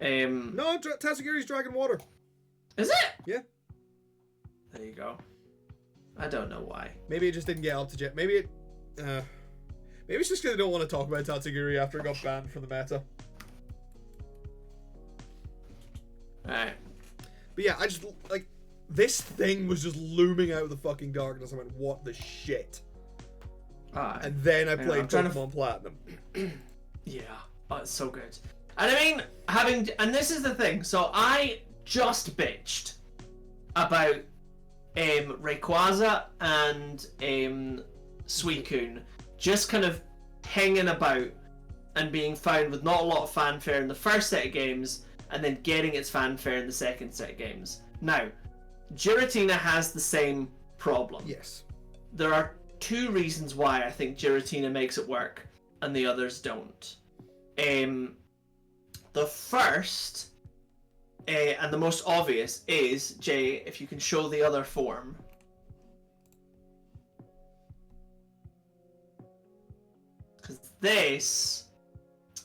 No, Tatsugiri's dragon water. Is it? Yeah. There you go. I don't know why. Maybe it just didn't get up to jet. Maybe it's just because I don't want to talk about Tatsugiri after it got banned from the meta. Alright. But yeah, I just, like, this thing was just looming out of the fucking darkness. I went, what the shit? And then I played Pokemon Platinum. Yeah. Oh, it's so good. And I mean, and this is the thing, so I just bitched about Rayquaza and Suicune just kind of hanging about and being found with not a lot of fanfare in the first set of games, and then getting its fanfare in the second set of games. Now, Giratina has the same problem. Yes. There are two reasons why I think Giratina makes it work, and the others don't. The first, and the most obvious, is, Jay, if you can show the other form. Because this,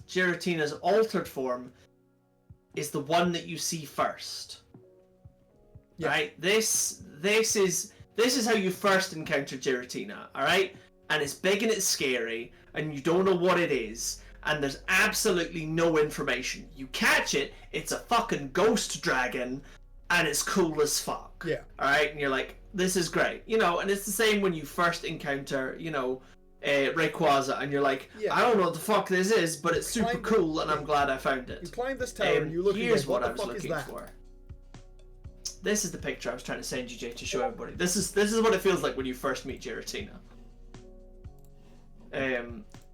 Giratina's altered form, is the one that you see first. Yeah. Right? This is how you first encounter Giratina, alright? And it's big and it's scary, and you don't know what it is, and there's absolutely no information. You catch it, it's a fucking ghost dragon, and it's cool as fuck. Yeah. Alright? And you're like, this is great. You know, and it's the same when you first encounter, you know, Rayquaza, and you're like, yeah. I don't know what the fuck this is, but it's super cool, and I'm glad I found it. You climb this tower, and you look here's at what I was looking for. This is the picture I was trying to send you, Jay, to show everybody. This is what it feels like when you first meet Giratina.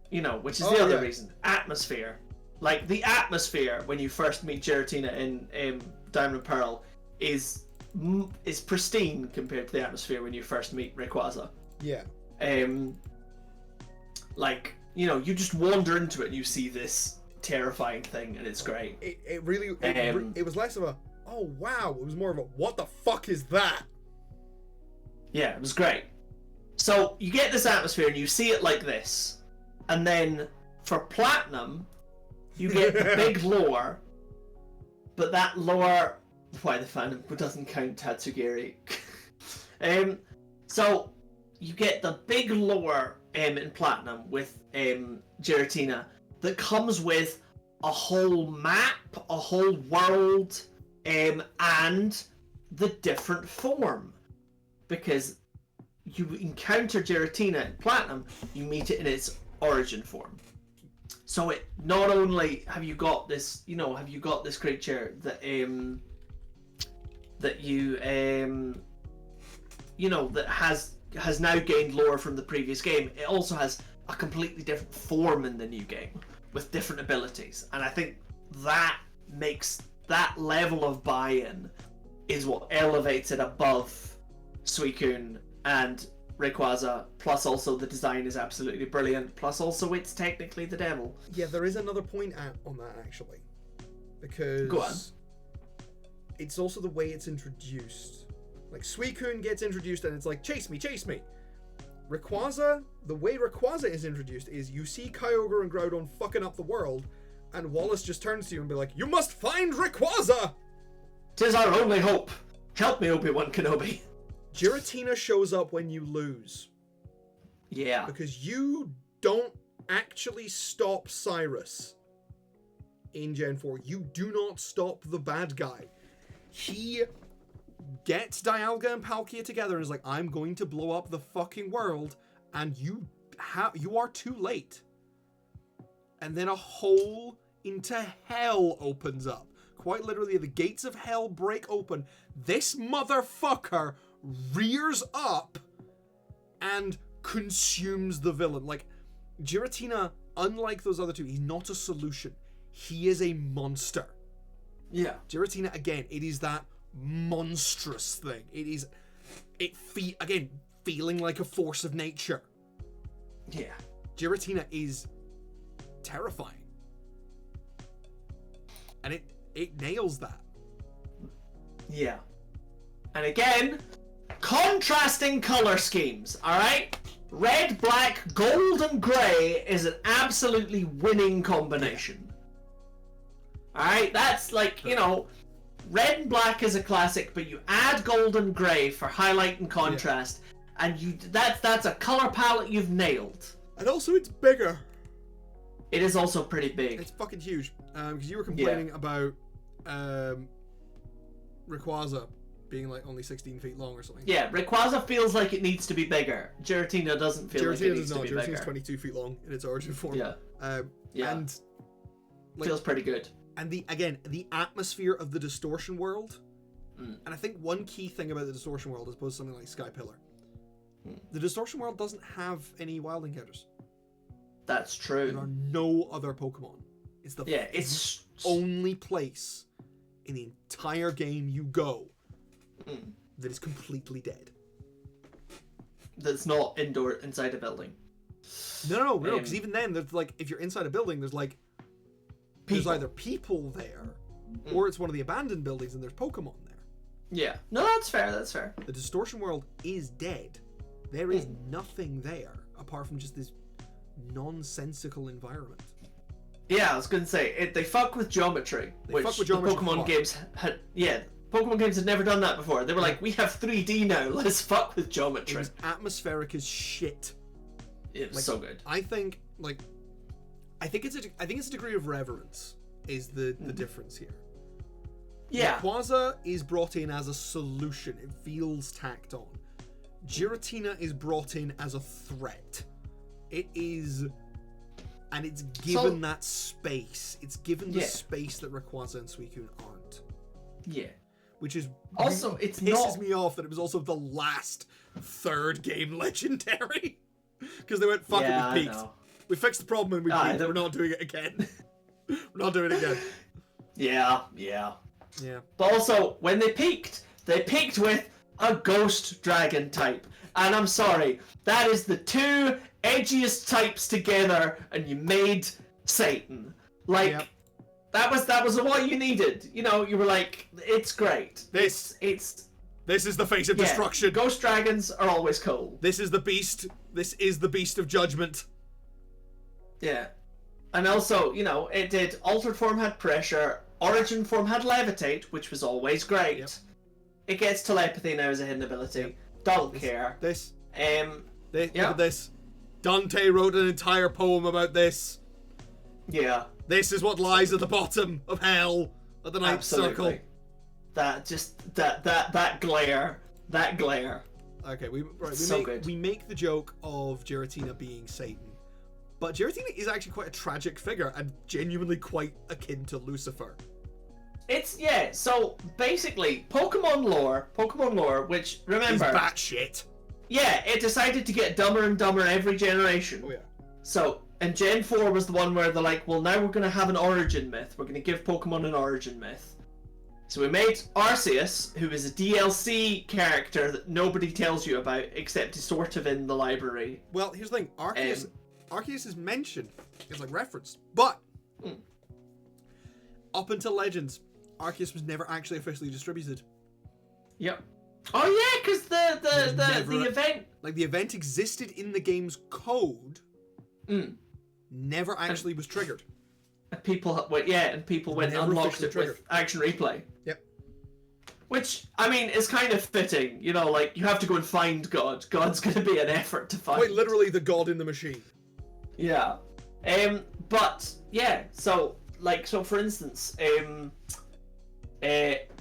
You know, which is the other reason. Atmosphere. Like, the atmosphere when you first meet Giratina in Diamond and Pearl is pristine compared to the atmosphere when you first meet Rayquaza. Yeah. Like, you know, you just wander into it and you see this terrifying thing, and it's great. It really, it was less of a, oh wow, it was more of a, what the fuck is that? Yeah, it was great. So, you get this atmosphere and you see it like this, and then for Platinum, you get the big lore, but that lore, why the fandom doesn't count Tatsugiri. So, you get the big lore in Platinum with Giratina that comes with a whole map, a whole world, and the different form. Because you encounter Giratina in Platinum, you meet it in its origin form. So it not only have you got this, you know, have you got this creature that you you know, that has now gained lore from the previous game, it also has a completely different form in the new game with different abilities. And I think that makes that level of buy-in is what elevates it above Suicune and Rayquaza, plus also the design is absolutely brilliant, plus also it's technically the devil. Yeah, there is another point on that, actually. Because... Go on. It's also the way it's introduced. Like, Suicune gets introduced and it's like, chase me, chase me. Rayquaza, the way Rayquaza is introduced is you see Kyogre and Groudon fucking up the world, and Wallace just turns to you and be like, you must find Rayquaza! 'Tis our only hope. Help me, Obi-Wan Kenobi. Giratina shows up when you lose. Yeah. Because you don't actually stop Cyrus in Gen 4. You do not stop the bad guy. He gets Dialga and Palkia together and is like, I'm going to blow up the fucking world, and you are too late. And then a hole into hell opens up. Quite literally, the gates of hell break open. This motherfucker rears up and consumes the villain. Like, Giratina, unlike those other two, he's not a solution. He is a monster. Yeah. Giratina, again, it is that monstrous thing. Feeling like a force of nature. Yeah. Giratina is terrifying. And it nails that. Yeah. And again, contrasting color schemes, alright? Red, black, gold, and grey is an absolutely winning combination. Alright? That's like, you know, red and black is a classic, but you add gold and grey for highlight and contrast, and that's a color palette you've nailed. And also, it's bigger. It is also pretty big. It's fucking huge. Because you were complaining about Rayquaza being like only 16 feet long or something. Yeah, Rayquaza feels like it needs to be bigger. Giratina doesn't feel like it needs to be bigger. Giratina's 22 feet long in its origin form. Yeah. And like, feels pretty good. And the atmosphere of the Distortion world. And I think one key thing about the Distortion world, as opposed to something like Sky Pillar, the Distortion world doesn't have any wild encounters. That's true. There are no other Pokemon. It's the only place in the entire game you go that is completely dead. That's not inside a building. No, because even then, there's like, if you're inside a building, there's like, there's either people there, or it's one of the abandoned buildings and there's Pokemon there. Yeah. No, that's fair, that's fair. The Distortion world is dead. There is nothing there, apart from just this nonsensical environment. Yeah, I was gonna say, they fuck with geometry, which the Pokemon games had, Pokemon games had never done that before. They were like, we have 3D now, let's fuck with geometry. It was atmospheric as shit. It was so good. I think it's a degree of reverence is the difference here. Yeah. Rayquaza is brought in as a solution. It feels tacked on. Giratina is brought in as a threat. It is, and it's given that space. It's given the space that Rayquaza and Suicune aren't. Yeah. Which is also, it pisses me off that it was also the last third game legendary. Because they went, fuck it, we peaked. We fixed the problem and we peaked. We're not doing it again. We're not doing it again. Yeah. But also, when they peaked with a ghost dragon type. And I'm sorry, that is the two edgiest types together, and you made Satan. Like, that was what you needed. You know, you were like, it's great. This is the face of destruction. Ghost dragons are always cool. This is the beast. This is the beast of judgment. Yeah. And also, you know, it did Altered Form had Pressure, Origin Form had Levitate, which was always great. Yep. It gets Telepathy now as a hidden ability. Yep. Don't care. Look at this. Dante wrote an entire poem about this. Yeah. This is what lies at the bottom of hell, at the Ninth Circle. That glare. Okay, good. We make the joke of Giratina being Satan, but Giratina is actually quite a tragic figure and genuinely quite akin to Lucifer. So basically, Pokemon lore, which, remember, is batshit. Yeah, it decided to get dumber and dumber every generation. Oh yeah. So And Gen 4 was the one where they're like, well, now we're going to have an origin myth. We're going to give Pokemon an origin myth. So we made Arceus, who is a DLC character that nobody tells you about, except he's sort of in the library. Well, here's the thing. Arceus is mentioned. It's like referenced. But up until Legends, Arceus was never actually officially distributed. Yep. Oh yeah, because the event... Like, the event existed in the game's code, never actually was triggered. People went and unlocked it with Action Replay. Yep. Which, I mean, is kind of fitting. You know, like, you have to go and find God. God's going to be an effort to find. Quite literally the god in the machine. Yeah. But, yeah, so for instance,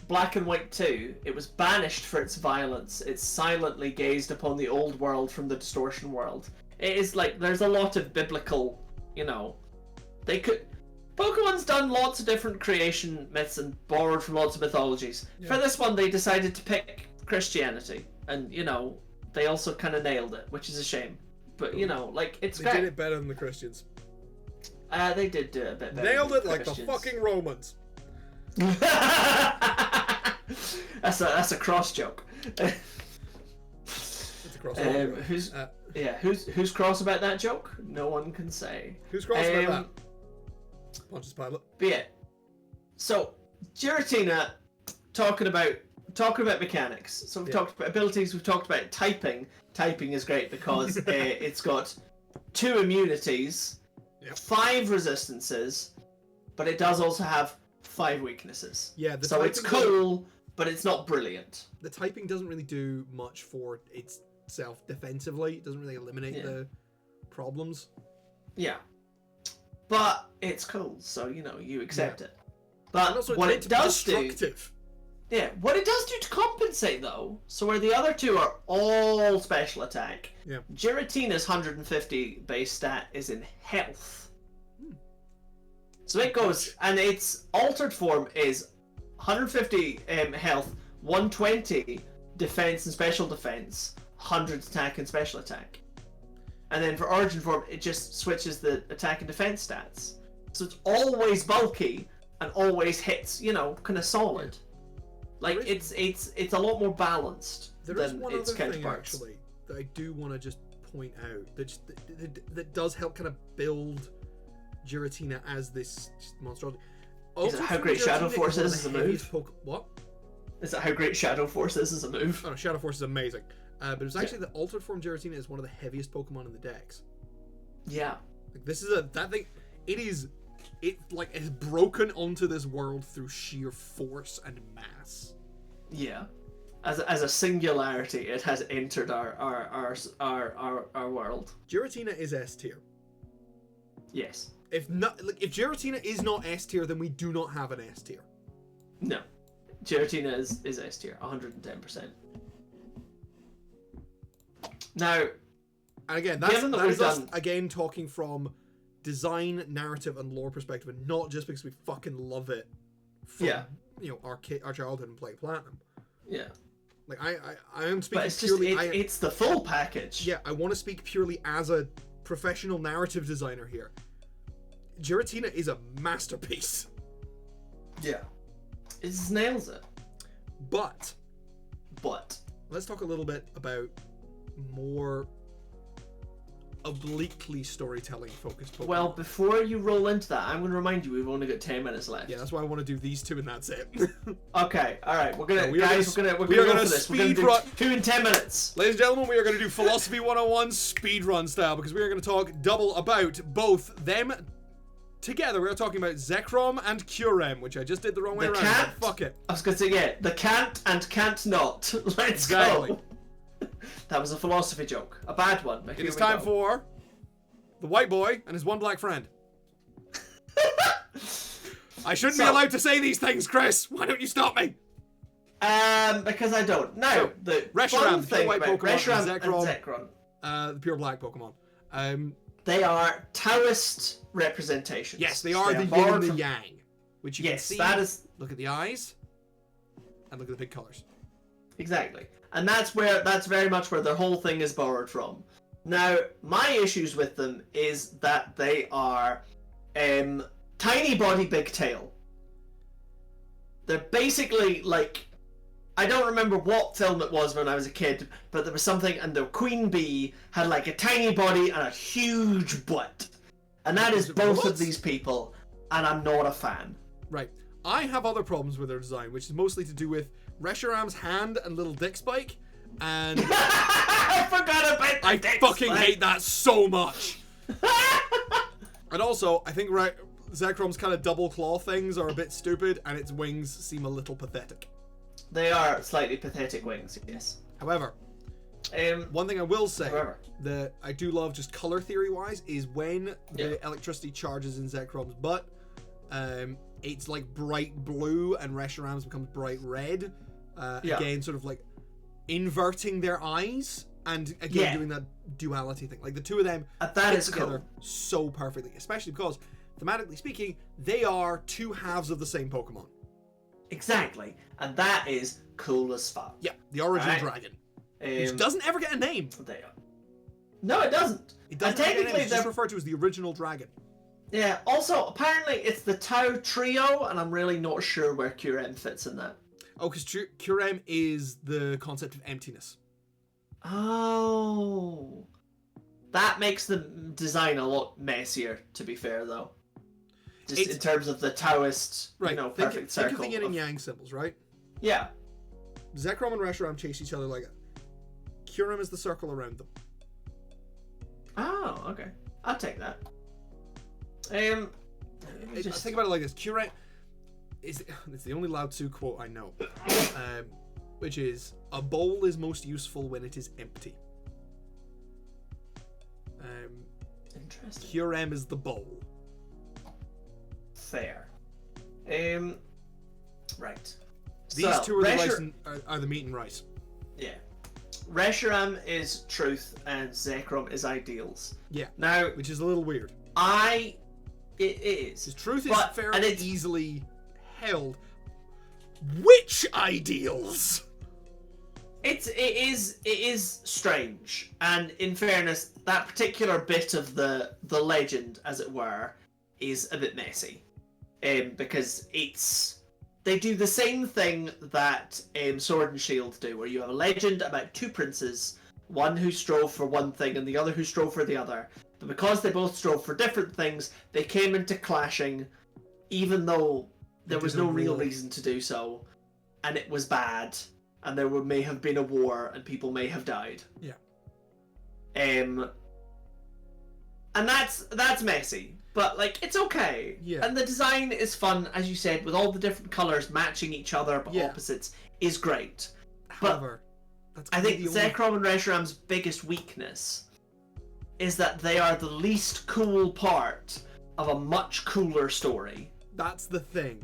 Black and White 2, it was banished for its violence. It silently gazed upon the old world from the distortion world. It is like, there's a lot of biblical, you know, Pokemon's done lots of different creation myths and borrowed from lots of mythologies. Yeah. For this one, they decided to pick Christianity, and you know, they also kind of nailed it, which is a shame. But you know, like it's they did it better than the Christians. They did do it a bit better. Nailed it like the fucking Romans. That's a cross joke. It's a cross joke. Who's cross about that joke? No one can say. Who's cross about that? Pontius Pilate. But yeah. So Giratina, talking about mechanics. So we've talked about abilities. We've talked about typing. Typing is great because it's got 2 immunities, 5 resistances, but it does also have 5 weaknesses. Yeah. So it's cool, but it's not brilliant. The typing doesn't really do much for itself defensively. It doesn't really eliminate the problems. Yeah. But it's cool, so you know, you accept it. But what it does do, what it does do to compensate though, so where the other 2 are all special attack, Giratina's 150 base stat is in health. So it goes, and its altered form is 150 health, 120 defense and special defense, 100 attack and special attack. And then for Origin form, it just switches the attack and defense stats. So it's always bulky and always hits, you know, kind of solid. Like it's a lot more balanced than its counterparts. There is one other thing actually that I do want to just point out that does help kind of build Giratina as this monstrosity. Is it how great Shadow Force is as a move? What? Is that how great Shadow Force is as a move? Oh no, Shadow Force is amazing. But it's actually the altered form Giratina is one of the heaviest Pokemon in the dex. Yeah. Like this is that thing. It's broken onto this world through sheer force and mass. Yeah. As a singularity, it has entered our world. Giratina is S tier. Yes. If Giratina is not S tier, then we do not have an S tier. No. Giratina is S tier, 110%. Now, and again, that is us again talking from design, narrative, and lore perspective, and not just because we fucking love it. From, you know, our childhood and playing Platinum. Yeah. Like I am speaking but it's purely. It's the full package. Yeah, I want to speak purely as a professional narrative designer here. Giratina is a masterpiece. Yeah. It just nails it. But let's talk a little bit about more obliquely storytelling focused Pokemon. Well, before you roll into that, I'm going to remind you we've only got 10 minutes left. Yeah, that's why I want to do these 2 and that's it. Okay, alright, we're going to speed run 2 in 10 minutes. Ladies and gentlemen, we are going to do Philosophy 101 speedrun style because we are going to talk double about both them together. We're talking about Zekrom and Curem, which I just did the wrong way around. Fuck it. I was going to say, the can't and can't not. Let's go. That was a philosophy joke. A bad one. But it is time for the white boy and his one black friend. I shouldn't be allowed to say these things, Chris. Why don't you stop me? Because I don't. Now, the Reshiram, the white Pokemon, Reshiram and Zekrom. The pure black Pokemon. They are Taoist representations. Yes, they are the yin and the yang. Which you can see. That is... Look at the eyes. And look at the big colours. Exactly. And that's very much where the whole thing is borrowed from. Now, my issues with them is that they are tiny body, big tail. They're basically like, I don't remember what film it was when I was a kid, but there was something, and the queen bee had like a tiny body and a huge butt. And that is both of these people, and I'm not a fan. Right. I have other problems with their design, which is mostly to do with Reshiram's hand and little dick spike, and I forgot about the I dick fucking spike. hate that so much. And also, I think Zekrom's kind of double claw things are a bit stupid, and its wings seem a little pathetic. They are slightly pathetic wings, yes. However, one thing I will say that I do love, just color theory wise, is when the electricity charges in Zekrom's butt, it's like bright blue and Reshiram's becomes bright red. Again, sort of like inverting their eyes, and again doing that duality thing. Like the two of them fit together so perfectly, especially because thematically speaking, they are two halves of the same Pokemon. Exactly, and that is cool as fuck. Yeah, the original dragon, which doesn't ever get a name. No, it doesn't. It doesn't get a name. It's just referred to as the original dragon. Yeah. Also, apparently, it's the Tau trio, and I'm really not sure where Kyurem fits in that. Oh, because Kyurem is the concept of emptiness. Oh, that makes the design a lot messier. To be fair, though. Just in terms of the Taoist, perfect circle. Think of the yin and yang symbols, right? Yeah. Zekrom and Reshiram chase each other like it. Kyurem is the circle around them. Oh, okay. I'll take that. Just think about it like this. Kyurem it's the only Lao Tzu quote I know, which is, "A bowl is most useful when it is empty." Interesting. Kyurem is the bowl. Fair. Right. These two are the rice are the meat and rice. Yeah. Reshiram is truth and Zekrom is ideals. Yeah. Now, which is a little weird. It is. His truth is fairly easily held. Which ideals? It is strange, and in fairness, that particular bit of the legend, as it were, is a bit messy, because they do the same thing that Sword and Shield do, where you have a legend about two princes, one who strove for one thing and the other who strove for the other. But because they both strove for different things, they came into clashing, even though there was no real reason to do so, and it was bad, and there may have been a war, and people may have died. Yeah. And that's messy. But, like, it's okay. Yeah. And the design is fun, as you said, with all the different colours matching each other but opposites, is great. However, I think Zekrom and Reshiram's biggest weakness is that they are the least cool part of a much cooler story. That's the thing.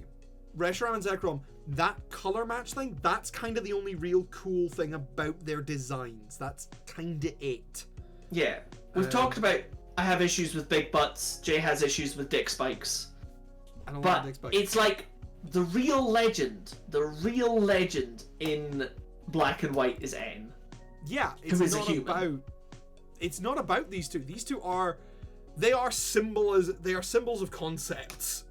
Reshiram and Zekrom, that colour match thing, that's kind of the only real cool thing about their designs. That's kind of it. Yeah. We've talked about... I have issues with big butts. Jay has issues with dick spikes. I don't like dick spikes. It's like the real legend in Black and White is N. Yeah, it's not about these two. These two are symbols of concepts.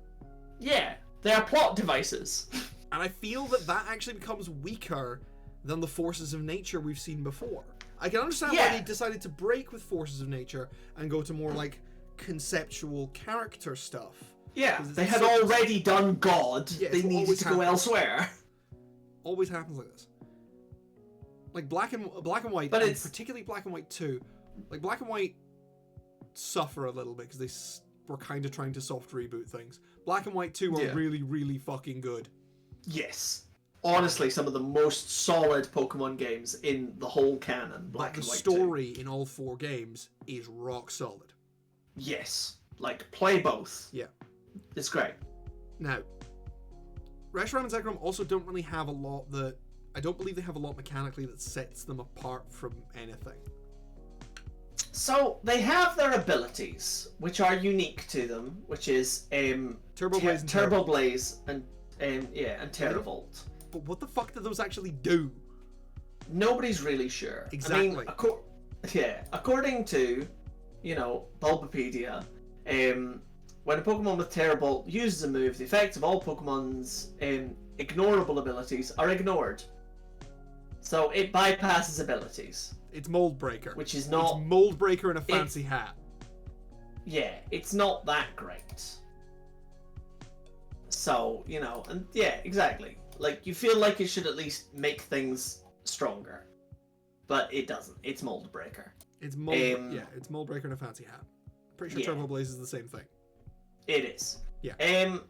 Yeah, they are plot devices. And I feel that actually becomes weaker than the forces of nature we've seen before. I can understand why they decided to break with forces of nature and go to more like conceptual character stuff. Yeah, they had already done God. Yeah, they needed to go elsewhere. Always happens like this. Like Black and White, but and particularly Black and White 2. Like Black and White suffer a little bit because they were kind of trying to soft reboot things. Black and White 2 are really, really fucking good. Yes. Honestly, some of the most solid Pokemon games in the whole canon. Black and White 2. The story in all four games is rock solid. Yes. Like, play both. Yeah. It's great. Now, Reshiram and Zekrom also don't really have a lot that... I don't believe they have a lot mechanically that sets them apart from anything. So, they have their abilities, which are unique to them, which is Turbo Blaze and Terravolt. But what the fuck do those actually do? Nobody's really sure. Exactly. I mean, Yeah, according to, Bulbapedia, when a Pokemon with Terra Bolt uses a move, the effects of all Pokemon's ignorable abilities are ignored. So it bypasses abilities. It's Mold Breaker. Which is not... It's Mold Breaker in a fancy hat. Yeah, it's not that great. So, and yeah, exactly. Like, you feel like it should at least make things stronger. But it doesn't. It's Mold Breaker. It's it's Mold Breaker in a fancy hat. Pretty sure Turbo Blaze is the same thing. It is. Yeah. And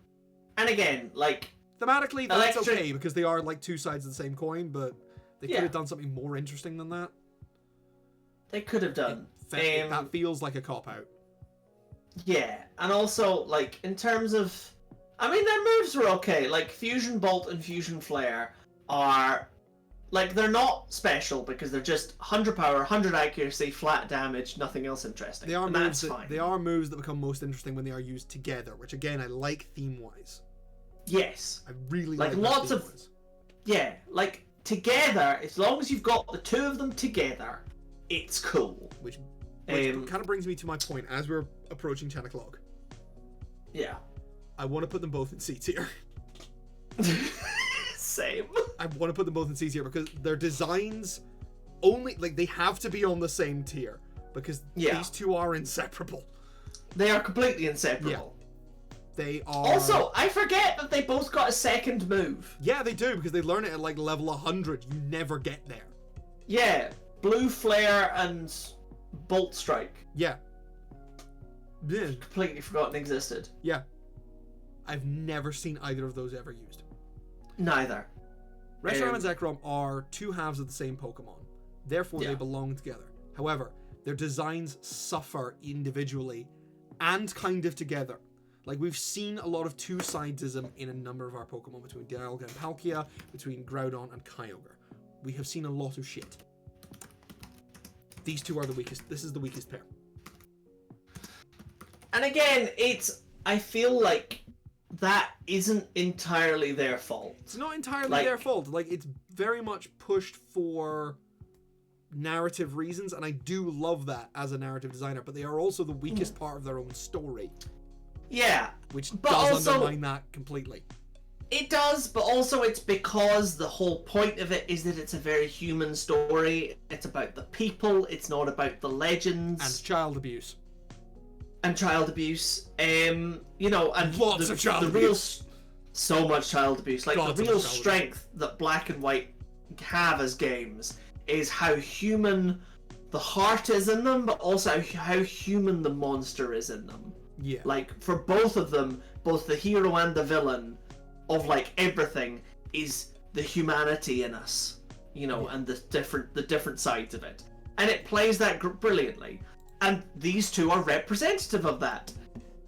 again, like... Thematically, that's okay, because they are, like, two sides of the same coin, but they could have done something more interesting than that. They could have done. That feels like a cop-out. Yeah, and also, like, in terms of... I mean, their moves were okay. Like, Fusion Bolt and Fusion Flare are... Like, they're not special because they're just 100 power, 100 accuracy, flat damage, nothing else interesting. They are and moves that's fine. They are moves that become most interesting when they are used together, which, again, I like theme-wise. Yes. I really like lots of... Yeah, like, together, as long as you've got the two of them together, it's cool. Which kind of brings me to my point as we're approaching 10 o'clock. Yeah. I want to put them both in C tier. Same. I want to put them both in C tier because their designs only, like, they have to be on the same tier because these two are inseparable. They are completely inseparable. Yeah. They are... Also, I forget that they both got a second move. Yeah, they do, because they learn it at, like, level 100. You never get there. Yeah. Blue Flare and Bolt Strike. Yeah. Completely forgotten existed. Yeah. I've never seen either of those ever used. Neither. Reshiram and Zekrom are two halves of the same Pokemon. Therefore, they belong together. However, their designs suffer individually and kind of together. Like, we've seen a lot of two-sidism in a number of our Pokemon, between Dialga and Palkia, between Groudon and Kyogre. We have seen a lot of shit. These two are the weakest. This is the weakest pair. And again, I feel like that isn't entirely their fault. It's not entirely their fault. Like, it's very much pushed for narrative reasons, and I do love that as a narrative designer, but they are also the weakest part of their own story. Yeah. Which does undermine that completely. It does, but also it's because the whole point of it is that it's a very human story. It's about the people, it's not about the legends. And child abuse. And child abuse. And lots of child abuse. So much child abuse. Like, the real strength that Black and White have as games is how human the heart is in them, but also how human the monster is in them. Yeah. Like, for both of them, both the hero and the villain of, like, everything is the humanity in us, and the different sides of it. And it plays that brilliantly. And these two are representative of that.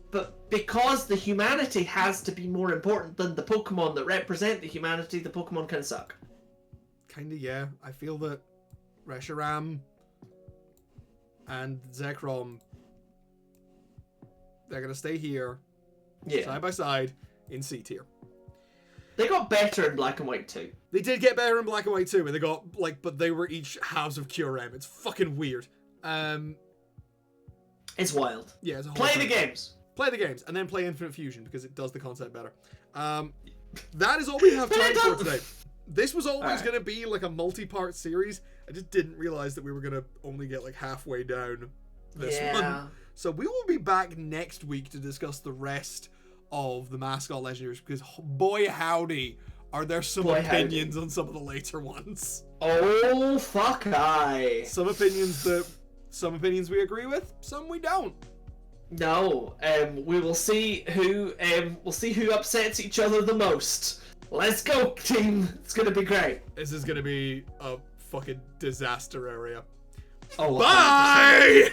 But because the humanity has to be more important than the Pokemon that represent the humanity, the Pokemon can suck. Kinda, yeah. I feel that Reshiram and Zekrom, they're gonna stay here, side by side, in C tier. They got better in Black and White too. They did get better in Black and White too, and they got, but they were each halves of QRM. It's fucking weird. It's wild. Yeah, it's a whole Play thing. the games. Play the games, and then play Infinite Fusion, because it does the concept better. That is all we have time for today. This was always going to be like a multi-part series. I just didn't realize that we were going to only get like halfway down this one. So we will be back next week to discuss the rest of the Mascot Legendaries, because boy howdy, are there some opinions on some of the later ones. Oh, fuck aye. Some opinions we agree with, some we don't. No, we will see who upsets each other the most. Let's go, team. It's gonna be great. This is gonna be a fucking disaster area. Oh, bye.